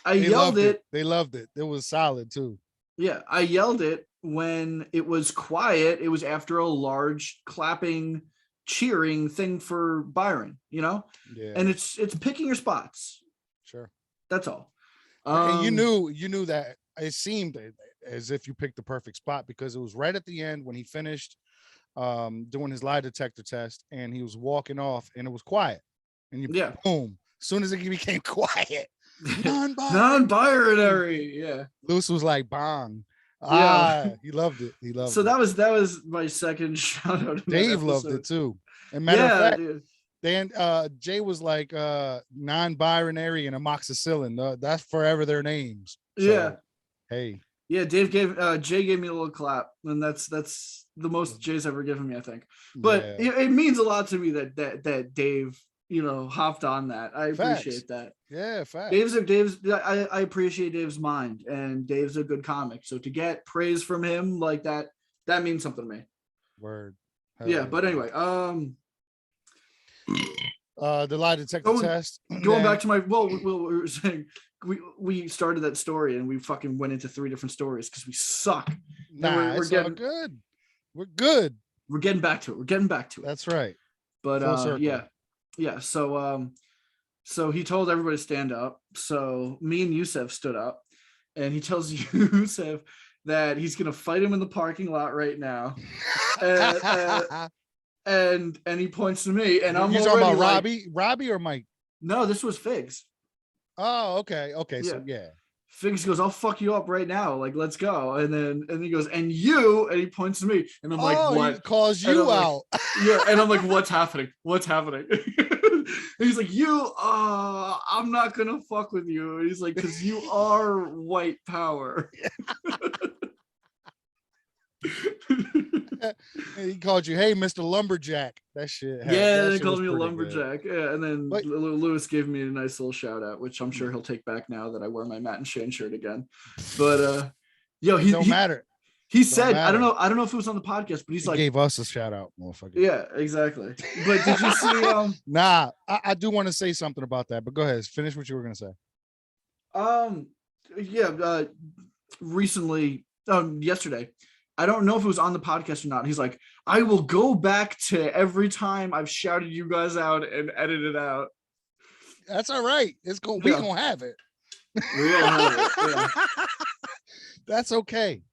I yelled it. They loved it. It was solid too. Yeah. I yelled it when it was quiet. It was after a large clapping, cheering thing for Byron, Yeah. And it's picking your spots. Sure. That's all. And you knew that it seemed as if you picked the perfect spot because it was right at the end when he finished doing his lie detector test and he was walking off and it was quiet. And boom, as soon as it became quiet, non-binary. Yeah. Lewis was like, bong. Yeah. He loved it. So that was my second shout out. Dave loved it too. And matter of fact, then Jay was like non-binary and amoxicillin. That's forever their names. So, hey. Yeah, Jay gave me a little clap, and that's the most Jay's ever given me, I think. But it means a lot to me that Dave, hopped on that. I appreciate that. Yeah, facts. I appreciate Dave's mind, and Dave's a good comic. So to get praise from him like that means something to me. Word. But anyway, the lie detector test. Going back to we were saying we started that story and we fucking went into 3 different stories because we suck. We're getting good. We're good. We're getting back to it. That's right. But yeah. So he told everybody to stand up. So me and Yusef stood up, and he tells Yusef that he's gonna fight him in the parking lot right now. And he points to me, and I'm talking about Robbie or Mike? No, this was Figs. Oh, okay. So Figs goes, I'll fuck you up right now. Like, let's go. And then he goes, and you, and he points to me, and I'm like, what? He calls you out. Like, and I'm like, what's happening? And he's like, I'm not gonna fuck with you. And he's like, because you are white power. He called you, hey, Mr. Lumberjack. That shit. They called me a lumberjack. Good. Yeah, and then Lewis gave me a nice little shout out, which I'm sure he'll take back now that I wear my Matt and Shane shirt again. But he don't matter. He said, I don't know if it was on the podcast, but he gave us a shout out, motherfucker. Yeah, exactly. But did you see? Nah, I do want to say something about that, but go ahead, finish what you were gonna say. Recently, yesterday. I don't know if it was on the podcast or not. He's like, I will go back to every time I've shouted you guys out and edit it out. That's all right. It's cool. We gonna have it. We gonna have it. Yeah. That's okay.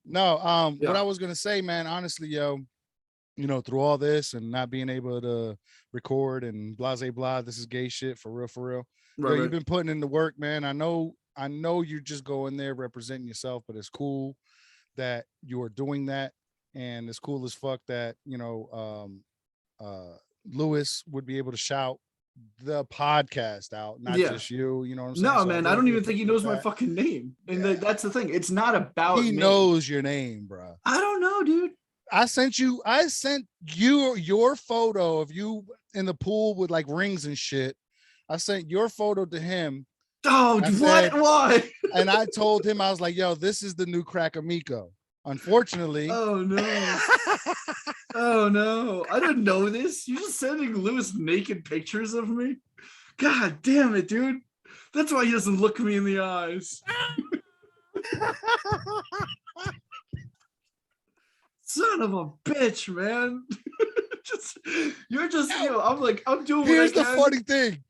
No, what I was gonna say, man, honestly, through all this and not being able to record and blah blah, this is gay shit for real. Right. You've been putting in the work, man. I know you're just going there representing yourself, but it's cool that you are doing that, and it's cool as fuck that Lewis would be able to shout the podcast out, not just you. You know what I'm saying? No, man, I don't even think he knows my fucking name, and that's the thing. It's not about he knows your name, bro. I don't know, dude. I sent you your photo of you in the pool with like rings and shit. I sent your photo to him. Oh, why? And I told him, I was like, yo, this is the new Crack Amico. Unfortunately. Oh no. Oh no. I didn't know this. You're just sending Lewis naked pictures of me? God damn it, dude. That's why he doesn't look me in the eyes. Son of a bitch, man. I'm doing Here's the funny thing.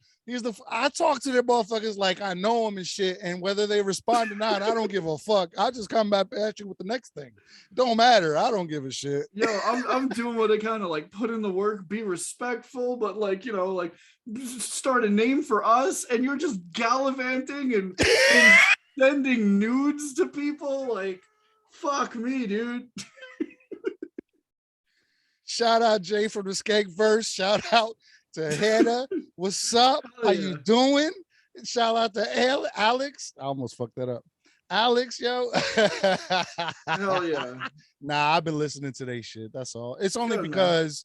I talk to them motherfuckers like I know them and shit, and whether they respond or not, I don't give a fuck. I just come back at you with the next thing. Don't matter. I don't give a shit. I'm doing what I kind of like, put in the work, be respectful, but start a name for us, and you're just gallivanting and sending nudes to people. Like, fuck me, dude. Shout out Jay from the Skank Verse. Shout out to Hannah. What's up? How you doing? Shout out to Alex. I almost fucked that up. Alex, yo. Hell yeah. Nah, I've been listening to their shit. That's all. It's only because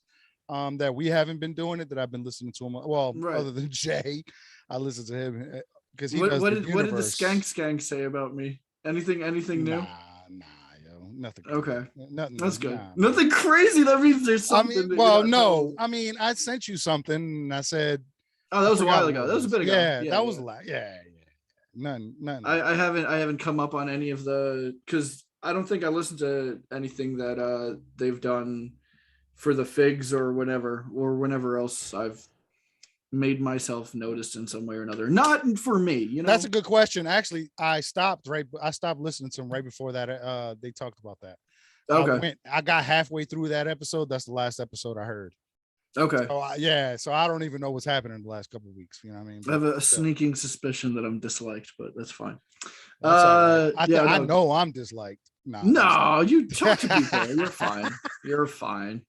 that we haven't been doing it that I've been listening to him. Well, other than Jay, I listen to him because he does what the did universe. What did the Skank say about me? Anything new? Nah, yo, nothing. Okay, nothing. That's good. Nah, nothing crazy. That means there's something. No. I mean, I sent you something, and I said, "Oh, that was a while ago. That was a bit ago. Yeah, that was a lot. Yeah. None. I haven't come up on any of the because I don't think I listened to anything that they've done for the figs or whenever else I've made myself noticed in some way or another. Not for me, you know. That's a good question. Actually, I stopped listening to them right before that. They talked about that. Okay. I got halfway through that episode. That's the last episode I heard. Okay. So I don't even know what's happening in the last couple of weeks. You know what I mean? I have a sneaking suspicion that I'm disliked, but that's fine. Right. I know I'm disliked. No, you talk to people. You're fine. You're fine.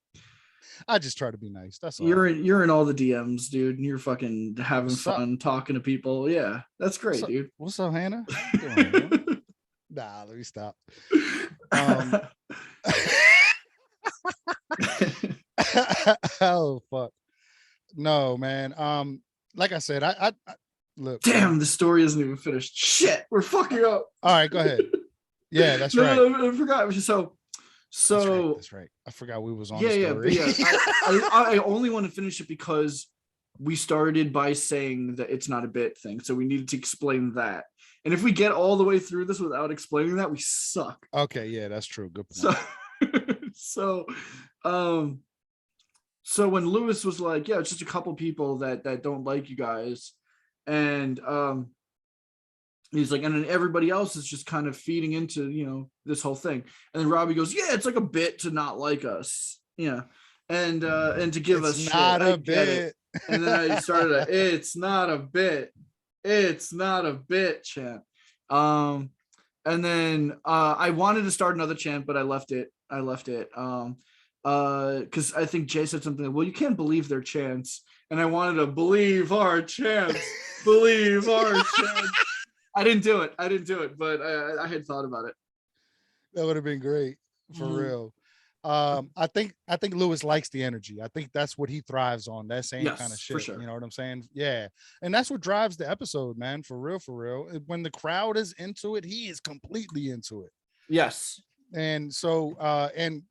I just try to be nice. That's all. You're in all the DMs, dude, and you're fucking having fun talking to people. Yeah, that's great, dude. What's up, Hannah? Nah, let me stop. Oh fuck. No, man. Like I said, I look. Damn, the story isn't even finished. Shit, we're fucking up. All right, go ahead. Yeah, that's right. No, I forgot. So that's right. I forgot we was on. Yeah. I only want to finish it because we started by saying that it's not a bit thing, so we needed to explain that. And if we get all the way through this without explaining that, we suck. Okay, yeah, that's true. Good point. So when Lewis was like, yeah, it's just a couple people that don't like you guys, and he's like, and then everybody else is just kind of feeding into, you know, this whole thing. And then Robbie goes, yeah, it's like a bit to not like us. Yeah. And to give us not shit. A bit. And then I started it's not a bit. It's not a bit chant. And then I wanted to start another chant, but I left it. Because I think Jay said something like, well, you can't believe their chants. And I wanted to believe our chants. Believe our chants. I didn't do it, but I had thought about it. That would have been great for real. I think Lewis likes the energy. I think that's what he thrives on. That same kind of shit. For sure. You know what I'm saying? Yeah. And that's what drives the episode, man. For real. When the crowd is into it, he is completely into it. Yes. And so, and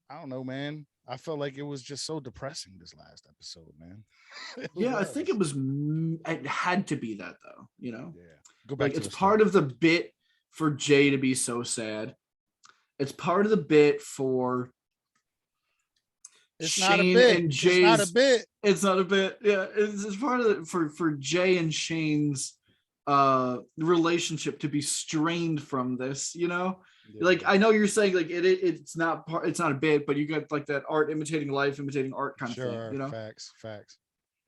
I don't know, man. I felt like it was just so depressing this last episode, man. Yeah, I think it had to be that though, you know. Yeah, go back. Like it's part of the bit for Jay to be so sad. It's part of the bit for Shane and Jay's. It's not a bit. It's not a bit. Yeah, it's part of it for Jay and Shane's relationship to be strained from this, you know. Yeah. Like I know you're saying like it's not a bit, but you got like that art imitating life, imitating art kind of thing, you know. Facts.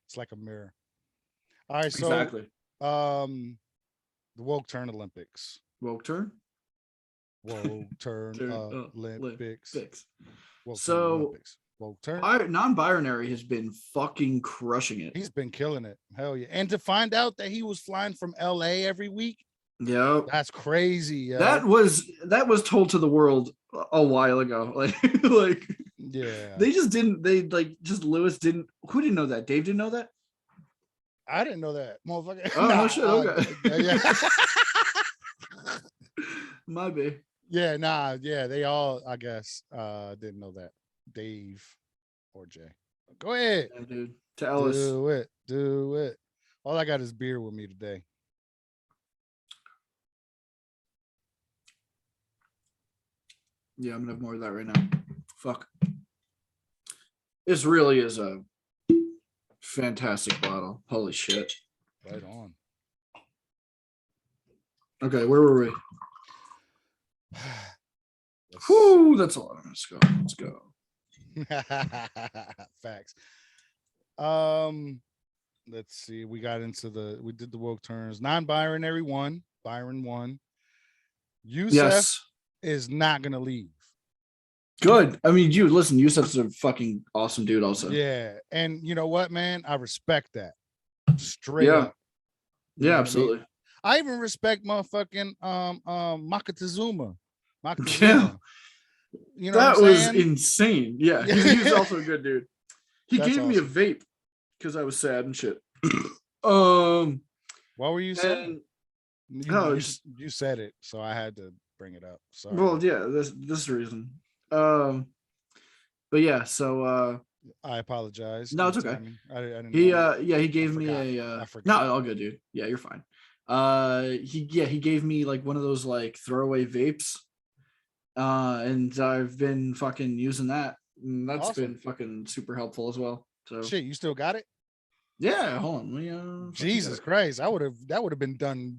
It's like a mirror. All right, so exactly. The woke turn Olympics. Woke turn Olympics. So woke turn. Non-binary has been fucking crushing it. He's been killing it. Hell yeah. And to find out that he was flying from LA every week. Yeah, that's crazy. Yeah. That was told to the world a while ago. Like yeah, Lewis didn't. Who didn't know that? Dave didn't know that. I didn't know that, motherfucker. Oh no, shit. Okay. Yeah. My bad. Yeah, yeah. They all, I guess, didn't know that. Dave or Jay. Go ahead, yeah, dude. Tell us. Do it. All I got is beer with me today. Yeah, I'm gonna have more of that right now. Fuck. This really is a fantastic bottle. Holy shit. Right on. Okay, where were we? Whoo, that's a lot. Let's go. Facts. Let's see. We did the woke turns. Non-binary won. Byron won. Yusef is not gonna leave. Good. I mean, Yusef's a fucking awesome dude also. Yeah. And you know what, man? I respect that. Straight up. Yeah, absolutely. I even respect motherfucking Makatazuma. Yeah. You know that what I'm was saying? insane. Yeah, he's also a good dude. He That's gave me a awesome. vape because I was sad and shit. What were you saying? You said it, so I had to bring it up. Sorry. Well, yeah, this reason. But yeah, so I apologize. no, it's okay. I didn't He know. he gave me I a forgot. no, all good, dude. Yeah, you're fine. He gave me like one of those like throwaway vapes. And I've been fucking using that. And that's Awesome. been fucking super helpful as well. So shit, you still got it? Yeah, hold on. Jesus Christ, that would have been done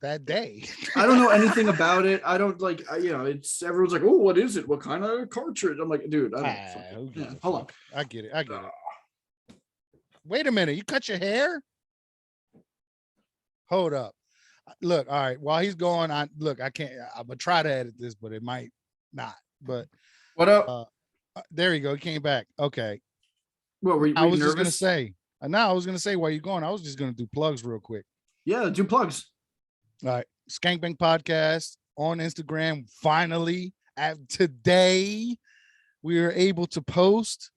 that day. I don't know anything about it. I don't like, it's everyone's like, oh, what is it? What kind of cartridge? I'm like, dude, I don't. Hold on. I get it. Wait a minute, you cut your hair? Hold up. Look, all right. While he's going, I can't. I'm gonna try to edit this, but it might not. But what up? There you go. He came back. Okay. What were you? I was just gonna say. Now I was gonna say while you're going, I was just gonna do plugs real quick. Yeah, do plugs. All right, Skank Bank Podcast on Instagram. Finally, today, we are able to post.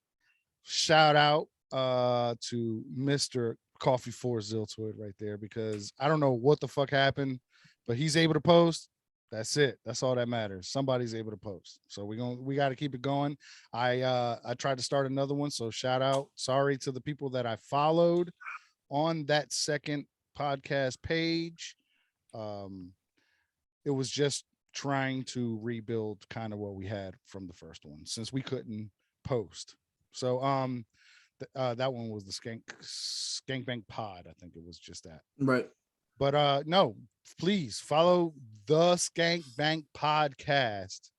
Shout out to Mr. Coffee for Ziltoid right there, because I don't know what the fuck happened, but he's able to post. That's it. That's all that matters. Somebody's able to post. So we got to keep it going. I tried to start another one. So shout out. Sorry to the people that I followed on that second podcast page. It was just trying to rebuild kind of what we had from the first one, since we couldn't post. So that one was the Skank Bank Pod. I think it was just that. Right. But no, please follow the Skank Bank Podcast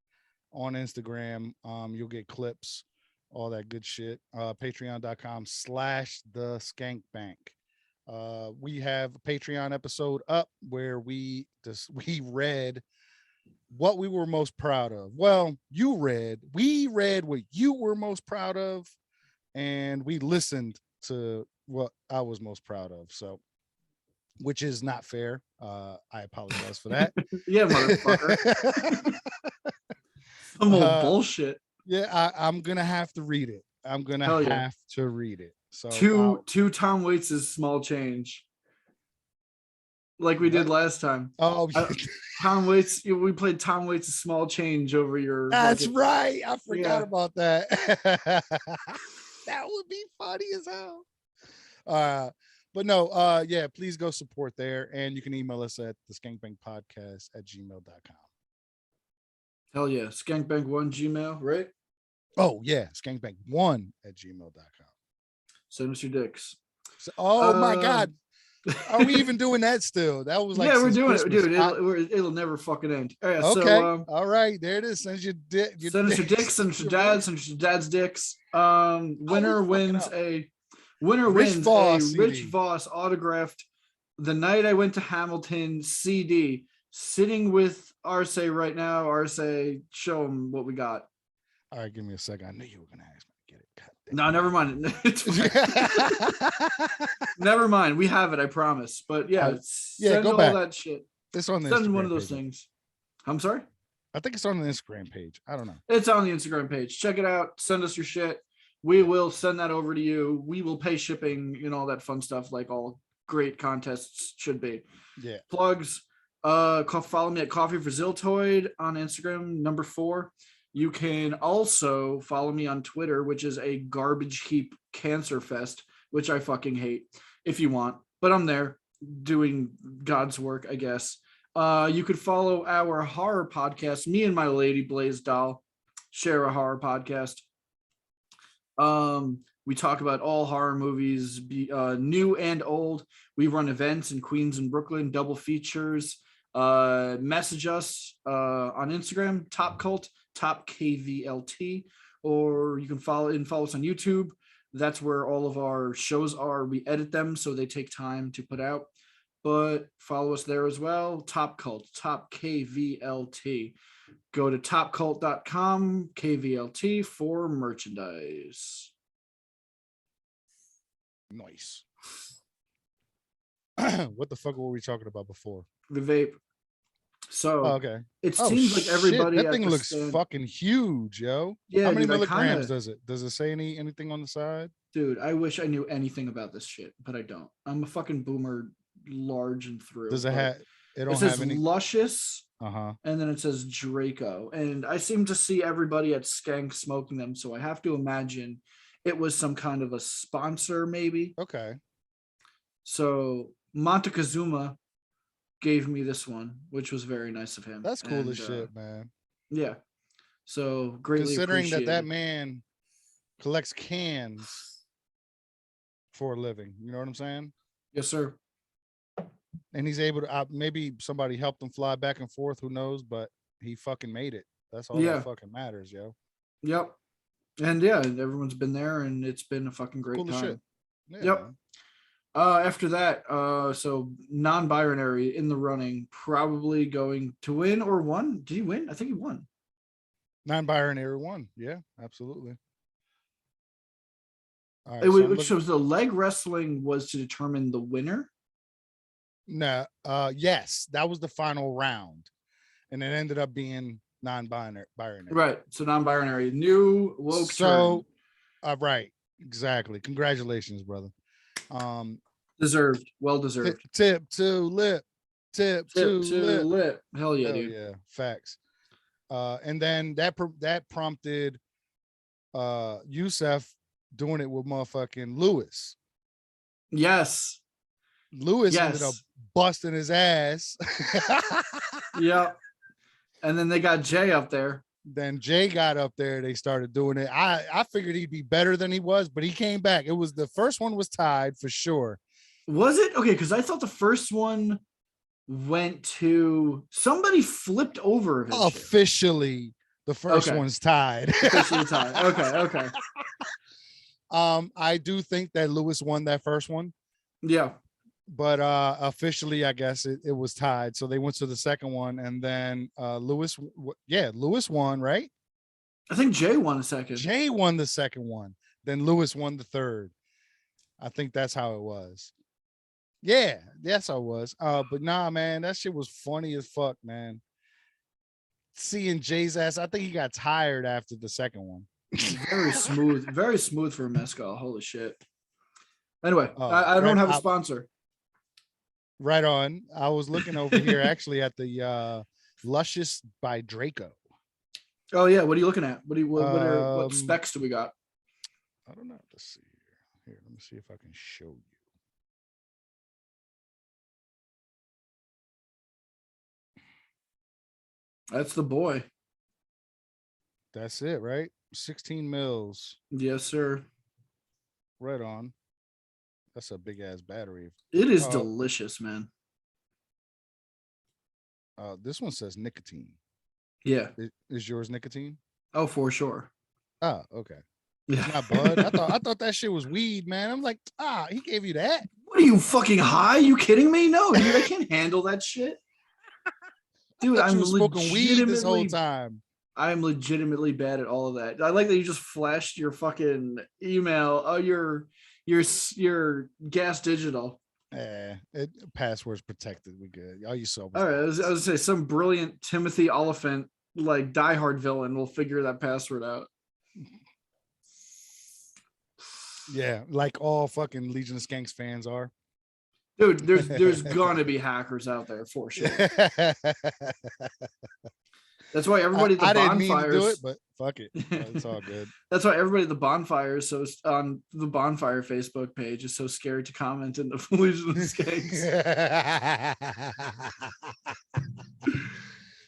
on Instagram. You'll get clips, all that good shit. Patreon.com/the Skank Bank. We have a Patreon episode up where we read what we were most proud of. Well, we read what you were most proud of, and we listened to what I was most proud of. So, which is not fair. I apologize for that. Yeah, motherfucker. Some old bullshit. Yeah, I'm gonna have to read it. I'm gonna have to read it. So two Tom Waits' Small Change, like we did last time. Oh, Tom Waits. We played Tom Waits' Small Change over your. That's right. I forgot about that. That would be funny as hell. But no, yeah, please go support there. And you can email us at theskankbankpodcast@gmail.com. Hell yeah. Skankbank1 Gmail, right? Oh, yeah. Skankbank1@gmail.com. Send us your dicks. So, my God. Are we even doing that still? That was like, yeah, we're doing Christmas. it, dude. It'll never fucking end. All right, okay. So, all right. There it is. Send your dick. Send us your dicks. Send us your dads. Send us your dad's dicks. Winner wins a Rich Voss autographed The Night I Went to Hamilton CD. Sitting with Arce right now. Arce, show him what we got. All right, give me a second. I knew you were gonna ask me to get it. No, never mind. Never mind. We have it, I promise. But yeah, send go all back. That shit. It's on the send Instagram one of those page. Things. I'm sorry? I think it's on the Instagram page. I don't know. It's on the Instagram page. Check it out. Send us your shit. We will send that over to you. We will pay shipping and all that fun stuff, like all great contests should be. Yeah. Plugs. Follow me at Coffee for Ziltoid on Instagram, number 4. You can also follow me on Twitter, which is a garbage heap cancer fest, which I fucking hate, if you want. But I'm there doing God's work, I guess. You could follow our horror podcast. Me and my lady Blaze Doll share a horror podcast. We talk about all horror movies, new and old. We run events in Queens and Brooklyn, double features. Message us on Instagram, Top Cult, Top KVLT, or you can follow us on YouTube. That's where all of our shows are. We edit them, so they take time to put out. But follow us there as well. Top Cult, Top KVLT. Go to topcult.com, KVLT for merchandise. Nice. What the fuck were we talking about before? The vape. So okay. It seems like everybody that at thing the looks stand... fucking huge, yo. Yeah, how many dude, milligrams does it? Does it say anything on the side? Dude, I wish I knew anything about this shit, but I don't. I'm a fucking boomer, large and through. Does it have? It don't says have any. Luscious, And then it says Draco, and I seem to see everybody at Skank smoking them, so I have to imagine it was some kind of a sponsor, maybe. Okay. So Montezuma gave me this one, which was very nice of him. That's cool as shit, man. Yeah. So greatly considering that man collects cans for a living. You know what I'm saying? Yes, sir. And he's able to, maybe somebody helped him fly back and forth. Who knows? But he fucking made it. That's all that fucking matters, yo. Yep. And yeah, everyone's been there, and it's been a fucking great time. Shit. Yeah, yep. Man. After that, so non-binary in the running, probably going to win or won. Did he win? I think he won. Non-binary won. Yeah, absolutely. All right, which shows the leg wrestling was to determine the winner. No, yes, that was the final round, and it ended up being non-binary. Right. So non-binary, new woke term. Right, exactly. Congratulations, brother. Deserved. Well deserved. Tip to lip. Tip to lip. Hell yeah, dude. Yeah, facts. And then that prompted Yusef doing it with motherfucking Lewis. Yes. Lewis ended up busting his ass. Yep. And then they got Jay up there. Then Jay got up there. They started doing it. I figured he'd be better than he was, but he came back. It was the first one was tied for sure. Was it? Okay, because I thought the first one went to somebody flipped over. Officially, the first one's tied. Officially tied. Okay. I do think that Lewis won that first one. Yeah. But officially, I guess it was tied. So they went to the second one, and then Lewis won, right? I think Jay won the second. Jay won the second one. Then Lewis won the third. I think that's how it was. Yeah, that's how it was. But nah, man, that shit was funny as fuck, man. Seeing Jay's ass, I think he got tired after the second one. Very smooth for a mezcal. Holy shit. Anyway, I don't have a sponsor. Right on. I was looking over here actually at the Luscious by Draco. Oh yeah, what are you looking at? What specs do we got? I don't know. Let's see here. Let me see if I can show you. That's the boy. That's it, right? 16 mils. Yes, sir. Right on. That's a big ass battery. It is delicious, man. This one says nicotine. Yeah. Is yours nicotine? Oh, for sure. Oh, okay. Yeah. It's not bud. I thought that shit was weed, man. I'm like, he gave you that. What are you fucking high? You kidding me? No, dude, I can't handle that shit. Dude, I'm smoking weed this whole time. I'm legitimately bad at all of that. I like that you just flashed your fucking email. Oh, your gas digital. Password's protected. We good. All you saw. All right, I was gonna say some brilliant Timothy Oliphant, like diehard villain, will figure that password out. Yeah, like all fucking Legion of Skanks fans are. Dude, there's gonna be hackers out there for sure. That's why everybody at the bonfires. I didn't mean to do it, but fuck it. It's all good. That's why everybody at the bonfires, so on the bonfire Facebook page, is so scared to comment in the Legion of Skanks.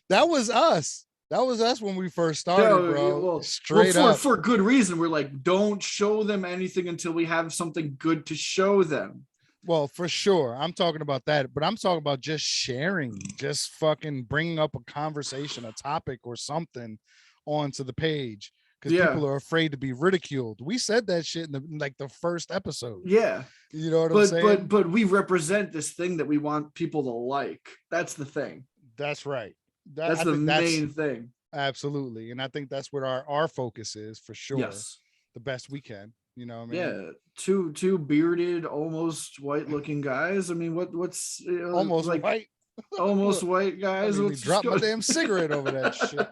That was us. That was us when we first started, bro. Well, Straight up. For good reason. We're like, don't show them anything until we have something good to show them. Well, for sure. I'm talking about that, but I'm talking about just sharing, just fucking bringing up a conversation, a topic or something onto the page because people are afraid to be ridiculed. We said that shit in the first episode. Yeah. You know what I'm saying? But we represent this thing that we want people to like. That's the thing. That's right. That's the main thing. Absolutely. And I think that's what our focus is for sure. Yes. The best we can. You know what I mean? Yeah, two bearded, almost white looking guys. I mean, what's Almost like white. almost white guys? I What's drop my damn cigarette over that shit.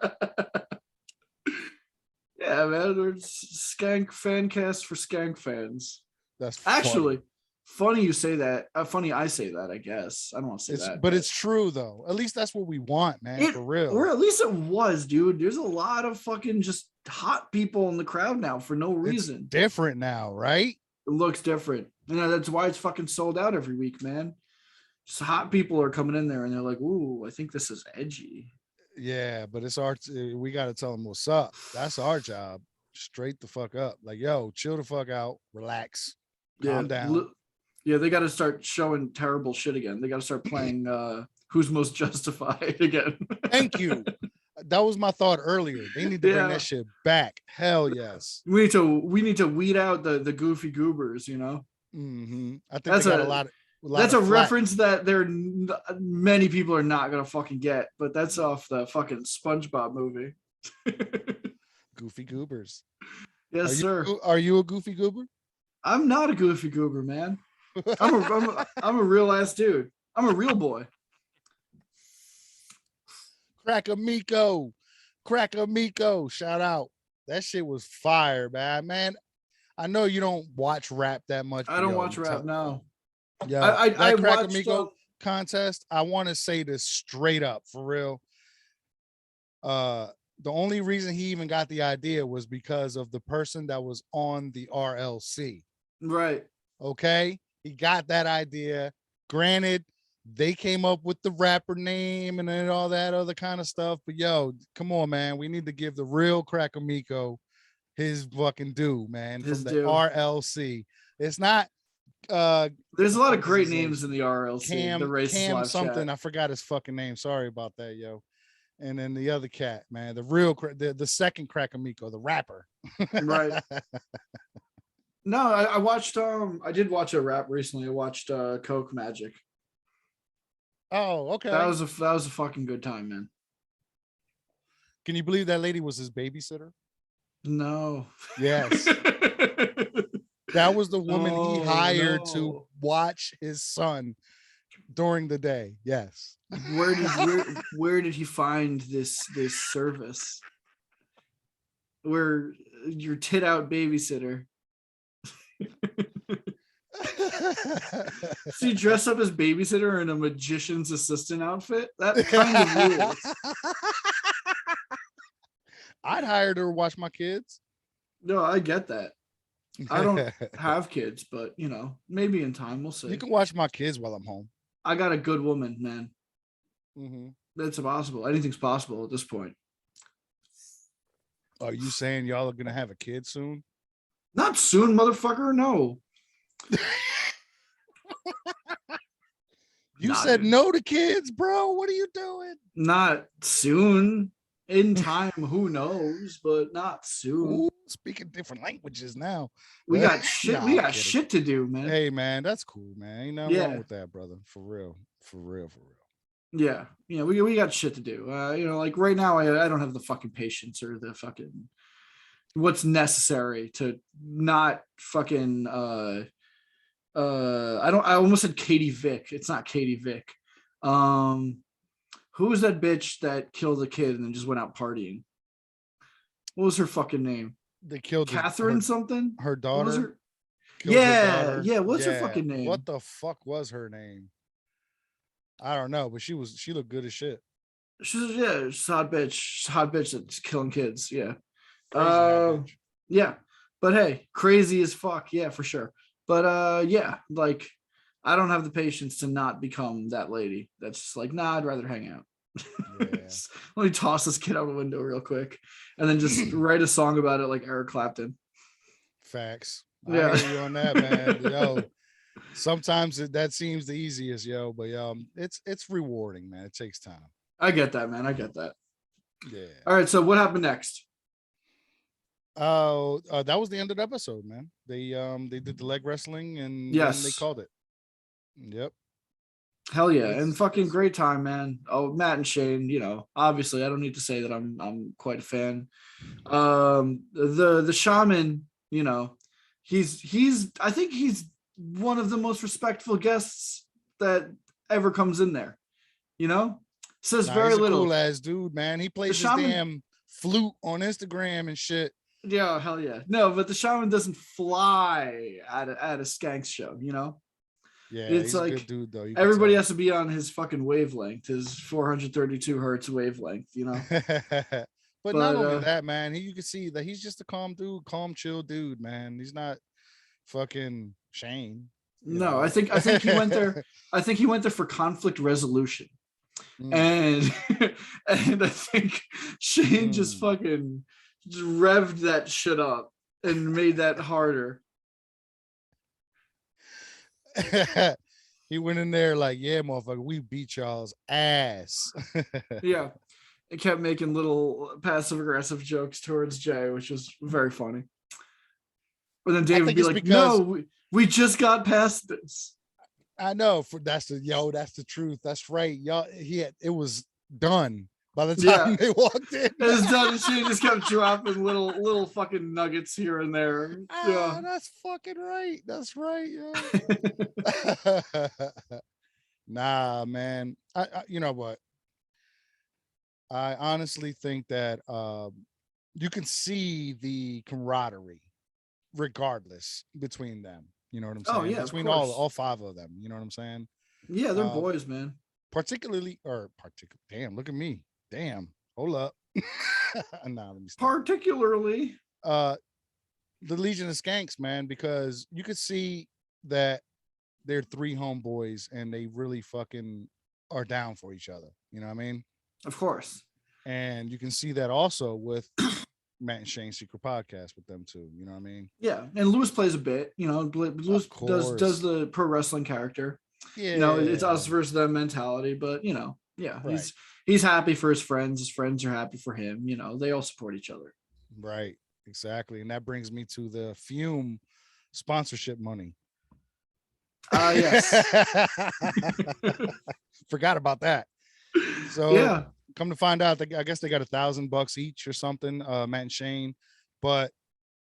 Yeah, man. There's Skank fan cast for Skank fans. That's actually funny you say that. Funny I say that. I guess I don't want to say that, but it's true though. At least that's what we want, man. For real, or at least it was, dude. There's a lot of fucking just hot people in the crowd now for no reason. It's different now, right? It looks different. You know, that's why it's fucking sold out every week, man. Just hot people are coming in there and they're like, "Ooh, I think this is edgy." Yeah, but it's our. We got to tell them what's up. That's our job. Straight the fuck up. Like, yo, chill the fuck out. Relax. Calm down. Yeah, they got to start showing terrible shit again. They got to start playing Who's Most Justified again. Thank you. That was my thought earlier. They need to bring that shit back. Hell yes. We need to weed out the goofy goobers, you know. Mm-hmm. I think that's a lot. That's a reference that many people are not gonna fucking get, but that's off the fucking SpongeBob movie. Goofy goobers. Yes, sir. Are you a goofy goober? I'm not a goofy goober, man. I'm a real ass dude. I'm a real boy. Crack-a-Miko. Shout out. That shit was fire, man. I know you don't watch rap that much. I don't watch rap now. Yeah, I Crack-a-Miko contest. I want to say this straight up for real. The only reason he even got the idea was because of the person that was on the RLC. Right. Okay. He got that idea. Granted, they came up with the rapper name and then all that other kind of stuff. But yo, come on, man. We need to give the real Crack-a-Miko his fucking due, man. From the RLC. It's not there's a lot of great names in the RLC. Cam something. Chat. I forgot his fucking name. Sorry about that, yo. And then the other cat, man, the second Crack-a-Miko, the rapper. Right. No, I watched I did watch a rap recently. I watched Coke Magic. Oh, okay. That was a fucking good time, man. Can you believe that lady was his babysitter? No. Yes. That was the woman he hired to watch his son during the day. Yes. Where did he find this service? Where your tit out babysitter? Does he dress up as babysitter in a magician's assistant outfit? That kind of rules. I'd hire her to watch my kids. No, I get that. I don't have kids, but you know, maybe in time we'll see. You can watch my kids while I'm home. I got a good woman, man. Mm-hmm. That's possible. Anything's possible at this point. Are you saying y'all are gonna have a kid soon? Not soon, motherfucker. No. You said no to kids, bro. What are you doing? Not soon. In time, who knows? But not soon. Ooh, speaking different languages now. We got shit. We got shit to do, man. Hey, man, that's cool, man. Ain't nothing wrong with that, brother. For real. Yeah, we got shit to do. You know, like right now, I don't have the fucking patience or the fucking what's necessary to not fucking. I almost said Katie Vick. It's not Katie Vick. Who was that bitch that killed a kid and then just went out partying? What was her fucking name? They killed Catherine something. Her daughter. Yeah. What's her fucking name? What the fuck was her name? I don't know, but she looked good as shit. She's a hot bitch that's killing kids. Yeah. Yeah. But hey, crazy as fuck. Yeah, for sure. But yeah, like I don't have the patience to not become that lady. That's just like, nah, I'd rather hang out. Yeah. Let me toss this kid out the window real quick and then just write a song about it like Eric Clapton. Facts. I hear you on that, man. Yo, sometimes that seems the easiest, yo, but it's rewarding, man. It takes time. I get that, man. I get that. Yeah. All right. So what happened next? That was the end of the episode, man. They did the leg wrestling and they called it. Yep. Hell yeah. And fucking great time, man. Oh, Matt and Shane, you know, obviously I don't need to say that I'm quite a fan. The shaman, you know, I think he's one of the most respectful guests that ever comes in there. Says very he's a little. Cool ass dude, man. He plays his damn flute on Instagram and shit. Yeah, hell yeah. No, but the shaman doesn't fly at a Skank show, Yeah, it's he's like a good dude though. Everybody has to be on his fucking wavelength, his 432 hertz wavelength, But not only that, man, you can see that he's just a calm dude, calm, chill dude, man. He's not fucking Shane. No, I think he went there. I think he went there for conflict resolution. And and I think Shane just fucking just revved that shit up and made that harder. He went in there like, yeah, motherfucker, we beat y'all's ass. Yeah. It kept making little passive aggressive jokes towards Jay, which was very funny. But then Dave would be like, no, we just got past this. I know, that's the truth. That's right. Y'all, it was done by the time they walked in. It was done. She just kept dropping little fucking nuggets here and there. Yeah, that's fucking right. That's right. Yeah. Nah, man. I you know what? I honestly think that you can see the camaraderie, regardless between them. You know what I'm saying? Oh yeah, between all five of them. You know what I'm saying? Yeah, they're boys, man. Damn, look at me. Damn, hold up. Nah, let me stop. Particularly, the Legion of Skanks, man, because you could see that they're three homeboys and they really fucking are down for each other. You know what I mean? Of course. And you can see that also with Matt and Shane's secret podcast with them too. You know what I mean? Yeah, and Lewis plays a bit. Lewis does the pro wrestling character. Yeah, it's us versus them mentality. But right. He's happy for his friends. His friends are happy for him. They all support each other. Right, exactly, and that brings me to the Fume sponsorship money. Yes. Forgot about that. So yeah. Come to find out, I guess they got $1,000 each or something, Matt and Shane, but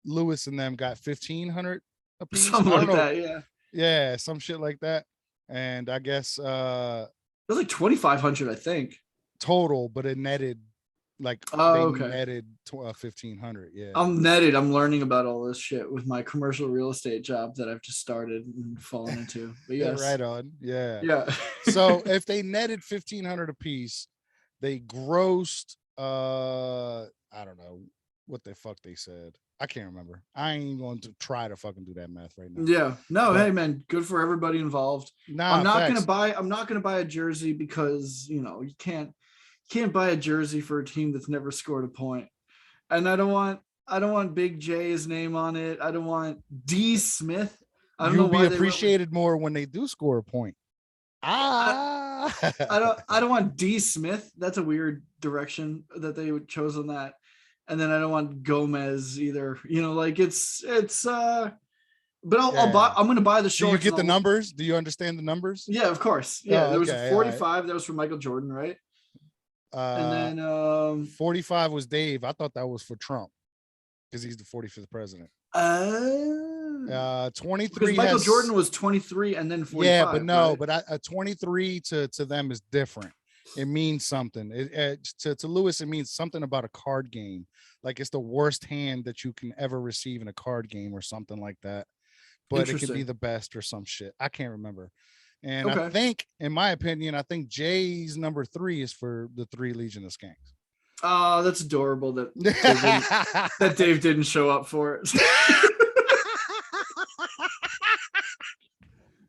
Lewis and them got 1,500 a piece. Something like that, yeah, some shit like that. And I guess it was like 2,500, I think, total, but it netted netted 1,500. Yeah, I'm netted. I'm learning about all this shit with my commercial real estate job that I've just started and fallen into. But yes, right on. Yeah. So if they netted 1,500 a piece, they grossed I don't know what the fuck they said. I can't remember. I ain't going to try to fucking do that math right now. Yeah. No, hey man, good for everybody involved. Nah, I'm not gonna buy a jersey because you can't buy a jersey for a team that's never scored a point. And I don't want Big J's name on it. I don't want D Smith. You'll be appreciated more when they do score a point. I don't want D Smith. That's a weird direction that they would chose on that. And then I don't want Gomez either. But I'm going to buy the shorts. Do you get the numbers? Do you understand the numbers? Yeah, of course. Yeah, there was 45. Right. That was for Michael Jordan, right? And then 45 was Dave. I thought that was for Trump because he's the 45th president. 23. Michael Jordan was 23 and then 45. Yeah, but no, right? but a 23 to them is different. It means something. To Lewis, it means something about a card game. Like it's the worst hand that you can ever receive in a card game or something like that. But it could be the best or some shit. I can't remember. And I think, in my opinion, Jay's number 3 is for the 3 Legion of Skanks. Oh, that's adorable that Dave didn't show up for it.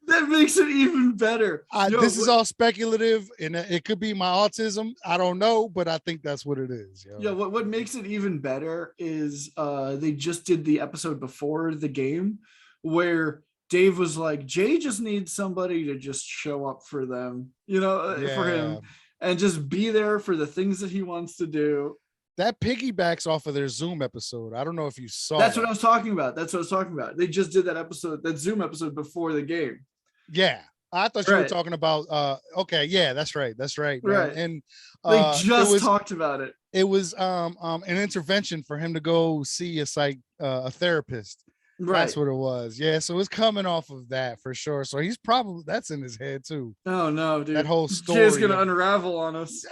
That makes it even better. This is all speculative, and it could be my autism. I don't know, but I think that's what it is. Yeah, what makes it even better is they just did the episode before the game where Dave was like, Jay just needs somebody to just show up for them, for him, and just be there for the things that he wants to do. That piggybacks off of their Zoom episode. I don't know if you saw. What I was talking about. They just did that Zoom episode before the game. Yeah, I thought you were talking about. Okay, yeah, that's right. Right, and they just talked about it. It was an intervention for him to go see a therapist, Right. That's what it was. Yeah. So it's coming off of that for sure. So he's probably that's in his head too. Oh no, dude. That whole story. Jay's gonna unravel on us.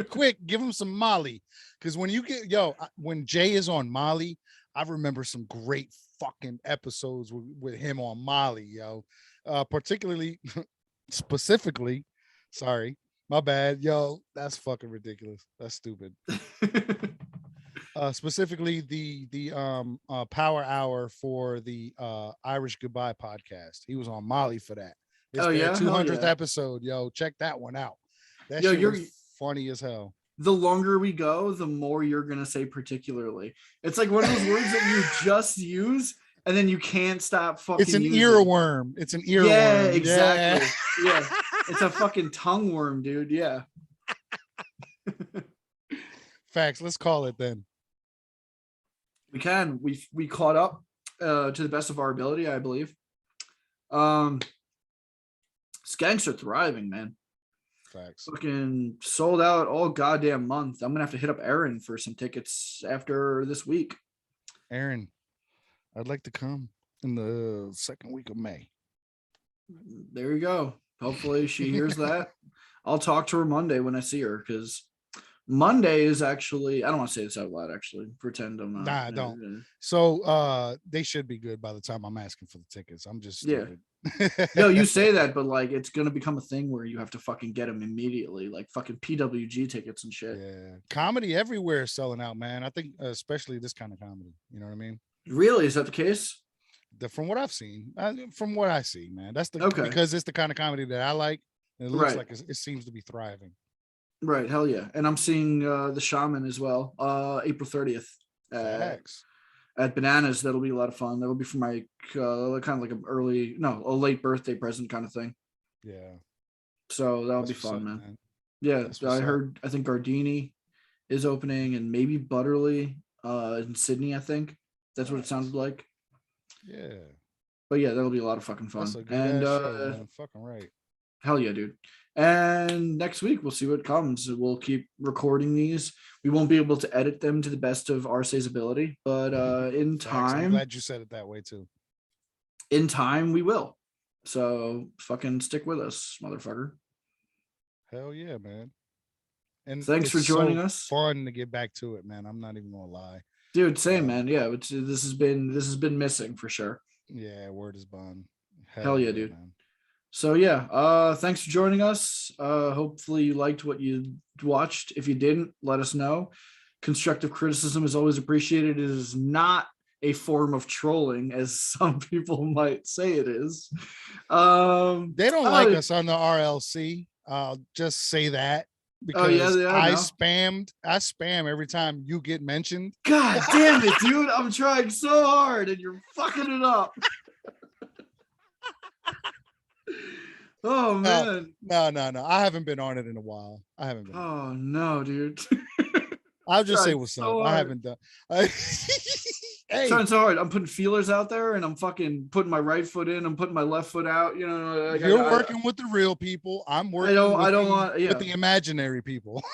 Quick, give him some Molly. Because when you get when Jay is on Molly, I remember some great fucking episodes with him on Molly, yo. Particularly specifically, sorry, my bad, yo. That's fucking ridiculous. That's stupid. Specifically the Power Hour for the Irish Goodbye podcast. He was on Molly for that. It's their 200th episode, yo. Check that one out. That shit was funny as hell. The longer we go, the more you're gonna say particularly. It's like one of those words that you just use and then you can't stop fucking It's an using. Earworm. It's an earworm. Yeah, exactly. Yeah. It's a fucking tongue worm, dude. Yeah. Facts. Let's call it then. We can. We caught up to the best of our ability, I believe. Skanks are thriving, man. Facts. Fucking sold out all goddamn month. I'm gonna have to hit up Aaron for some tickets after this week. Aaron, I'd like to come in the second week of May. There you go. Hopefully she hears that. I'll talk to her Monday when I see her, because Monday is actually, I don't want to say this out loud, actually. Pretend I'm not. Nah, don't. So they should be good by the time I'm asking for the tickets. I'm just stupid. No, you say that, but like it's gonna become a thing where you have to fucking get them immediately, like fucking PWG tickets and shit. Yeah, comedy everywhere is selling out, man. I think especially this kind of comedy. You know what I mean? Really? Is that the case? From what I've seen, from what I see, man, that's the because it's the kind of comedy that I like. And it looks like it seems to be thriving. Right, hell yeah. And I'm seeing the Shaman as well, April 30th. At Bananas. That'll be a lot of fun. That'll be for my kind of like a late birthday present kind of thing. Yeah. So that'll be fun, man. Yeah, I think Gardini is opening, and maybe Butterly in Sydney, I think. That's what it sounded like. Yeah. But yeah, that'll be a lot of fucking fun. That's a good show, man. Fucking right. Hell yeah, dude. And next week we'll see what comes. We'll keep recording these. We won't be able to edit them to the best of Arce's ability, but in time, I'm glad you said it that way too. In time we will. So fucking stick with us, motherfucker. Hell yeah, man. And thanks for joining us. Fun to get back to it, man. I'm not even gonna lie. Dude, same, man. Yeah, this has been missing for sure. Yeah, word is bond. Hell yeah, dude. Man. So yeah, thanks for joining us. Hopefully you liked what you watched. If you didn't, let us know. Constructive criticism is always appreciated. It is not a form of trolling, as some people might say it is. They don't like us on the RLC. I'll just say that. Because I spam every time you get mentioned. God damn it, dude. I'm trying so hard and you're fucking it up. Oh man. No. I haven't been on it in a while. I haven't been. Oh no, dude. I'll just say what's up. I haven't done. Hey. Trying so hard. I'm putting feelers out there, and I'm fucking putting my right foot in. I'm putting my left foot out. You know, like you're working with the real people. I'm working. With the imaginary people.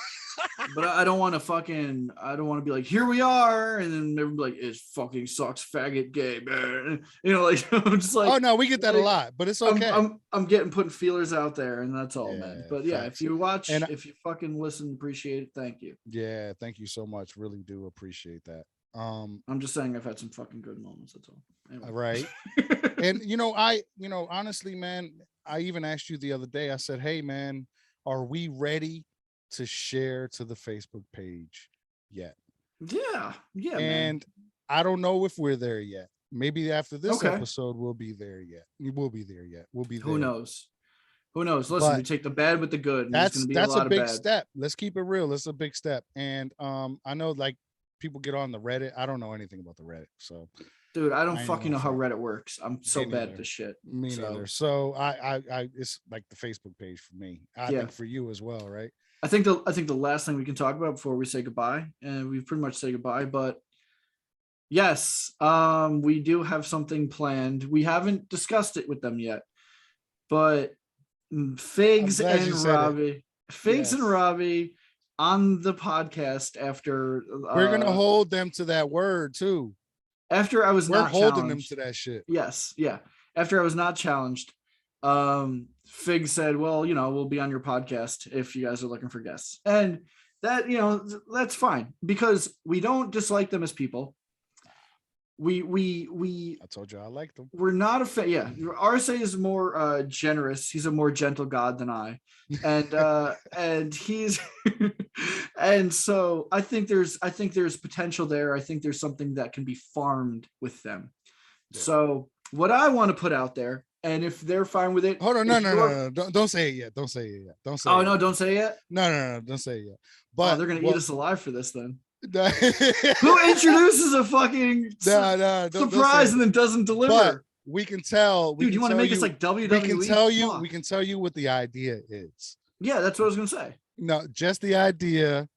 But I don't want to be like, here we are, and then everybody like, it fucking sucks, faggot, gay, man. You know, like I'm just like, oh no, we get that a lot, but it's okay. I'm putting feelers out there, and that's all, man. But yeah, if you watch, and if you fucking listen, appreciate it. Thank you. Yeah, thank you so much. Really do appreciate that. I'm just saying I've had some fucking good moments. That's all. Anyway. Right. And honestly, man, I even asked you the other day. I said, hey, man, are we ready to share to the Facebook page yet? Yeah. And man. I don't know if we're there yet. Maybe after this episode, we'll be there yet. We'll be there. Who knows? Listen, we take the bad with the good. That's a big step. Let's keep it real. That's a big step. And I know like people get on the Reddit. I don't know anything about the Reddit. So dude, I don't fucking know how Reddit works. I'm so bad at this shit. Me neither. So I it's like the Facebook page for me. I think for you as well, right? I think the last thing we can talk about before we say goodbye, and we pretty much say goodbye, but yes, we do have something planned. We haven't discussed it with them yet, but Figs and Robbie on the podcast after we're gonna hold them to that word too. after I was We're not holding them challenged. to that shit. Yes, yeah. After I was not challenged, Fig said, "Well, we'll be on your podcast if you guys are looking for guests," and that that's fine because we don't dislike them as people. We I told you I like them. We're not a fan. Yeah, RSA is more generous. He's a more gentle god than I, and he's and so I think there's potential there. I think there's something that can be farmed with them. Yeah. So what I want to put out there, and if they're fine with it, hold on, no, don't say it yet. Don't say it yet. Don't say. Oh no, don't say it yet. No, don't say it yet. But they're gonna eat us alive for this then. Who introduces a fucking surprise and then doesn't deliver? But we can tell. Dude, you want to make us like WWE? We can tell you what the idea is. Yeah, that's what I was gonna say. No, just the idea.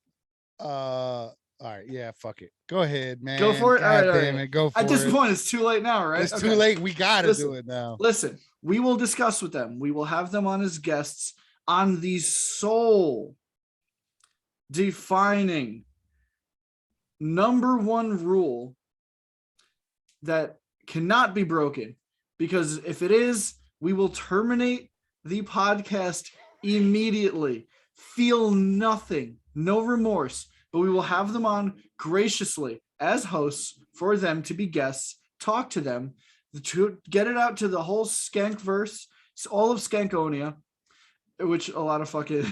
All right, yeah, fuck it. Go ahead, man. Go for it. God all damn right. it. Go for it. At this point, it's too late now, right? It's too late. We gotta do it now. Listen, we will discuss with them. We will have them on as guests on the soul defining number one rule that cannot be broken, because if it is, we will terminate the podcast immediately. Feel nothing, no remorse, but we will have them on graciously as hosts for them to be guests, talk to them, to get it out to the whole Skankverse, all of Skankonia, which a lot of fucking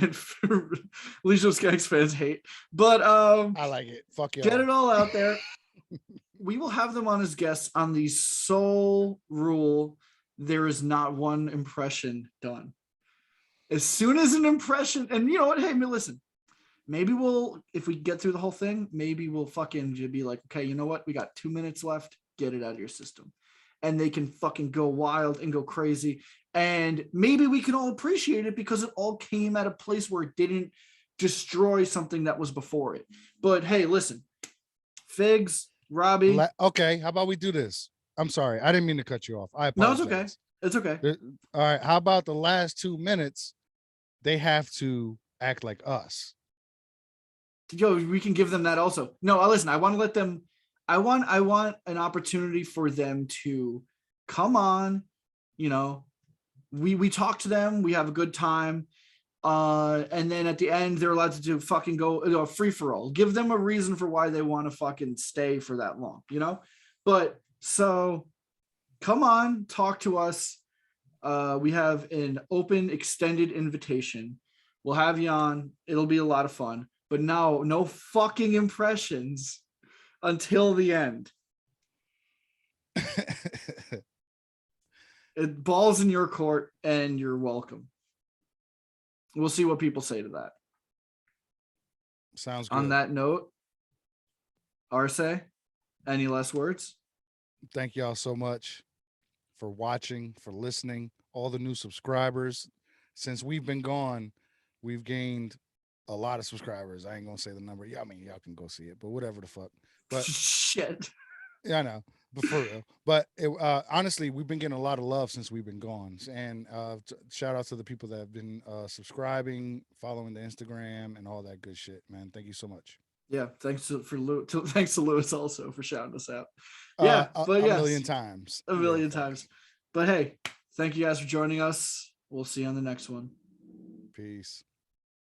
Legion of Skanks fans hate, but I like it. Fuck you. Get it all out there. We will have them on as guests on the sole rule: there is not one impression done. As soon as an impression, and you know what? Hey, listen. Maybe if we get through the whole thing, maybe we'll fucking be like, okay, you know what? We got 2 minutes left. Get it out of your system. And they can fucking go wild and go crazy. And maybe we can all appreciate it because it all came at a place where it didn't destroy something that was before it. But hey, listen, Figs, Robbie. Okay, how about we do this? I'm sorry. I didn't mean to cut you off. I apologize. No, it's okay. It's okay. All right. How about the last 2 minutes? They have to act like us. Yo, we can give them that also. No, listen, I want to let them, I want an opportunity for them to come on, we talk to them, we have a good time. And then at the end, they're allowed to do fucking go free for all. Give them a reason for why they want to fucking stay for that long, But so come on, talk to us. We have an open, extended invitation. We'll have you on. It'll be a lot of fun. But now, no fucking impressions until the end. It balls in your court, and you're welcome. We'll see what people say to that. Sounds good. On that note, Arce, any last words? Thank y'all so much for watching, for listening, all the new subscribers. Since we've been gone, we've gained a lot of subscribers. I ain't gonna say the number. Yeah, I mean, y'all can go see it, but whatever the fuck. But shit. Yeah, I know, but for real. But honestly, we've been getting a lot of love since we've been gone. And shout out to the people that have been subscribing, following the Instagram, and all that good shit, man. Thank you so much. Yeah, thanks to Lewis also for shouting us out. Yeah, but a million times. A million times. But hey, thank you guys for joining us. We'll see you on the next one. Peace.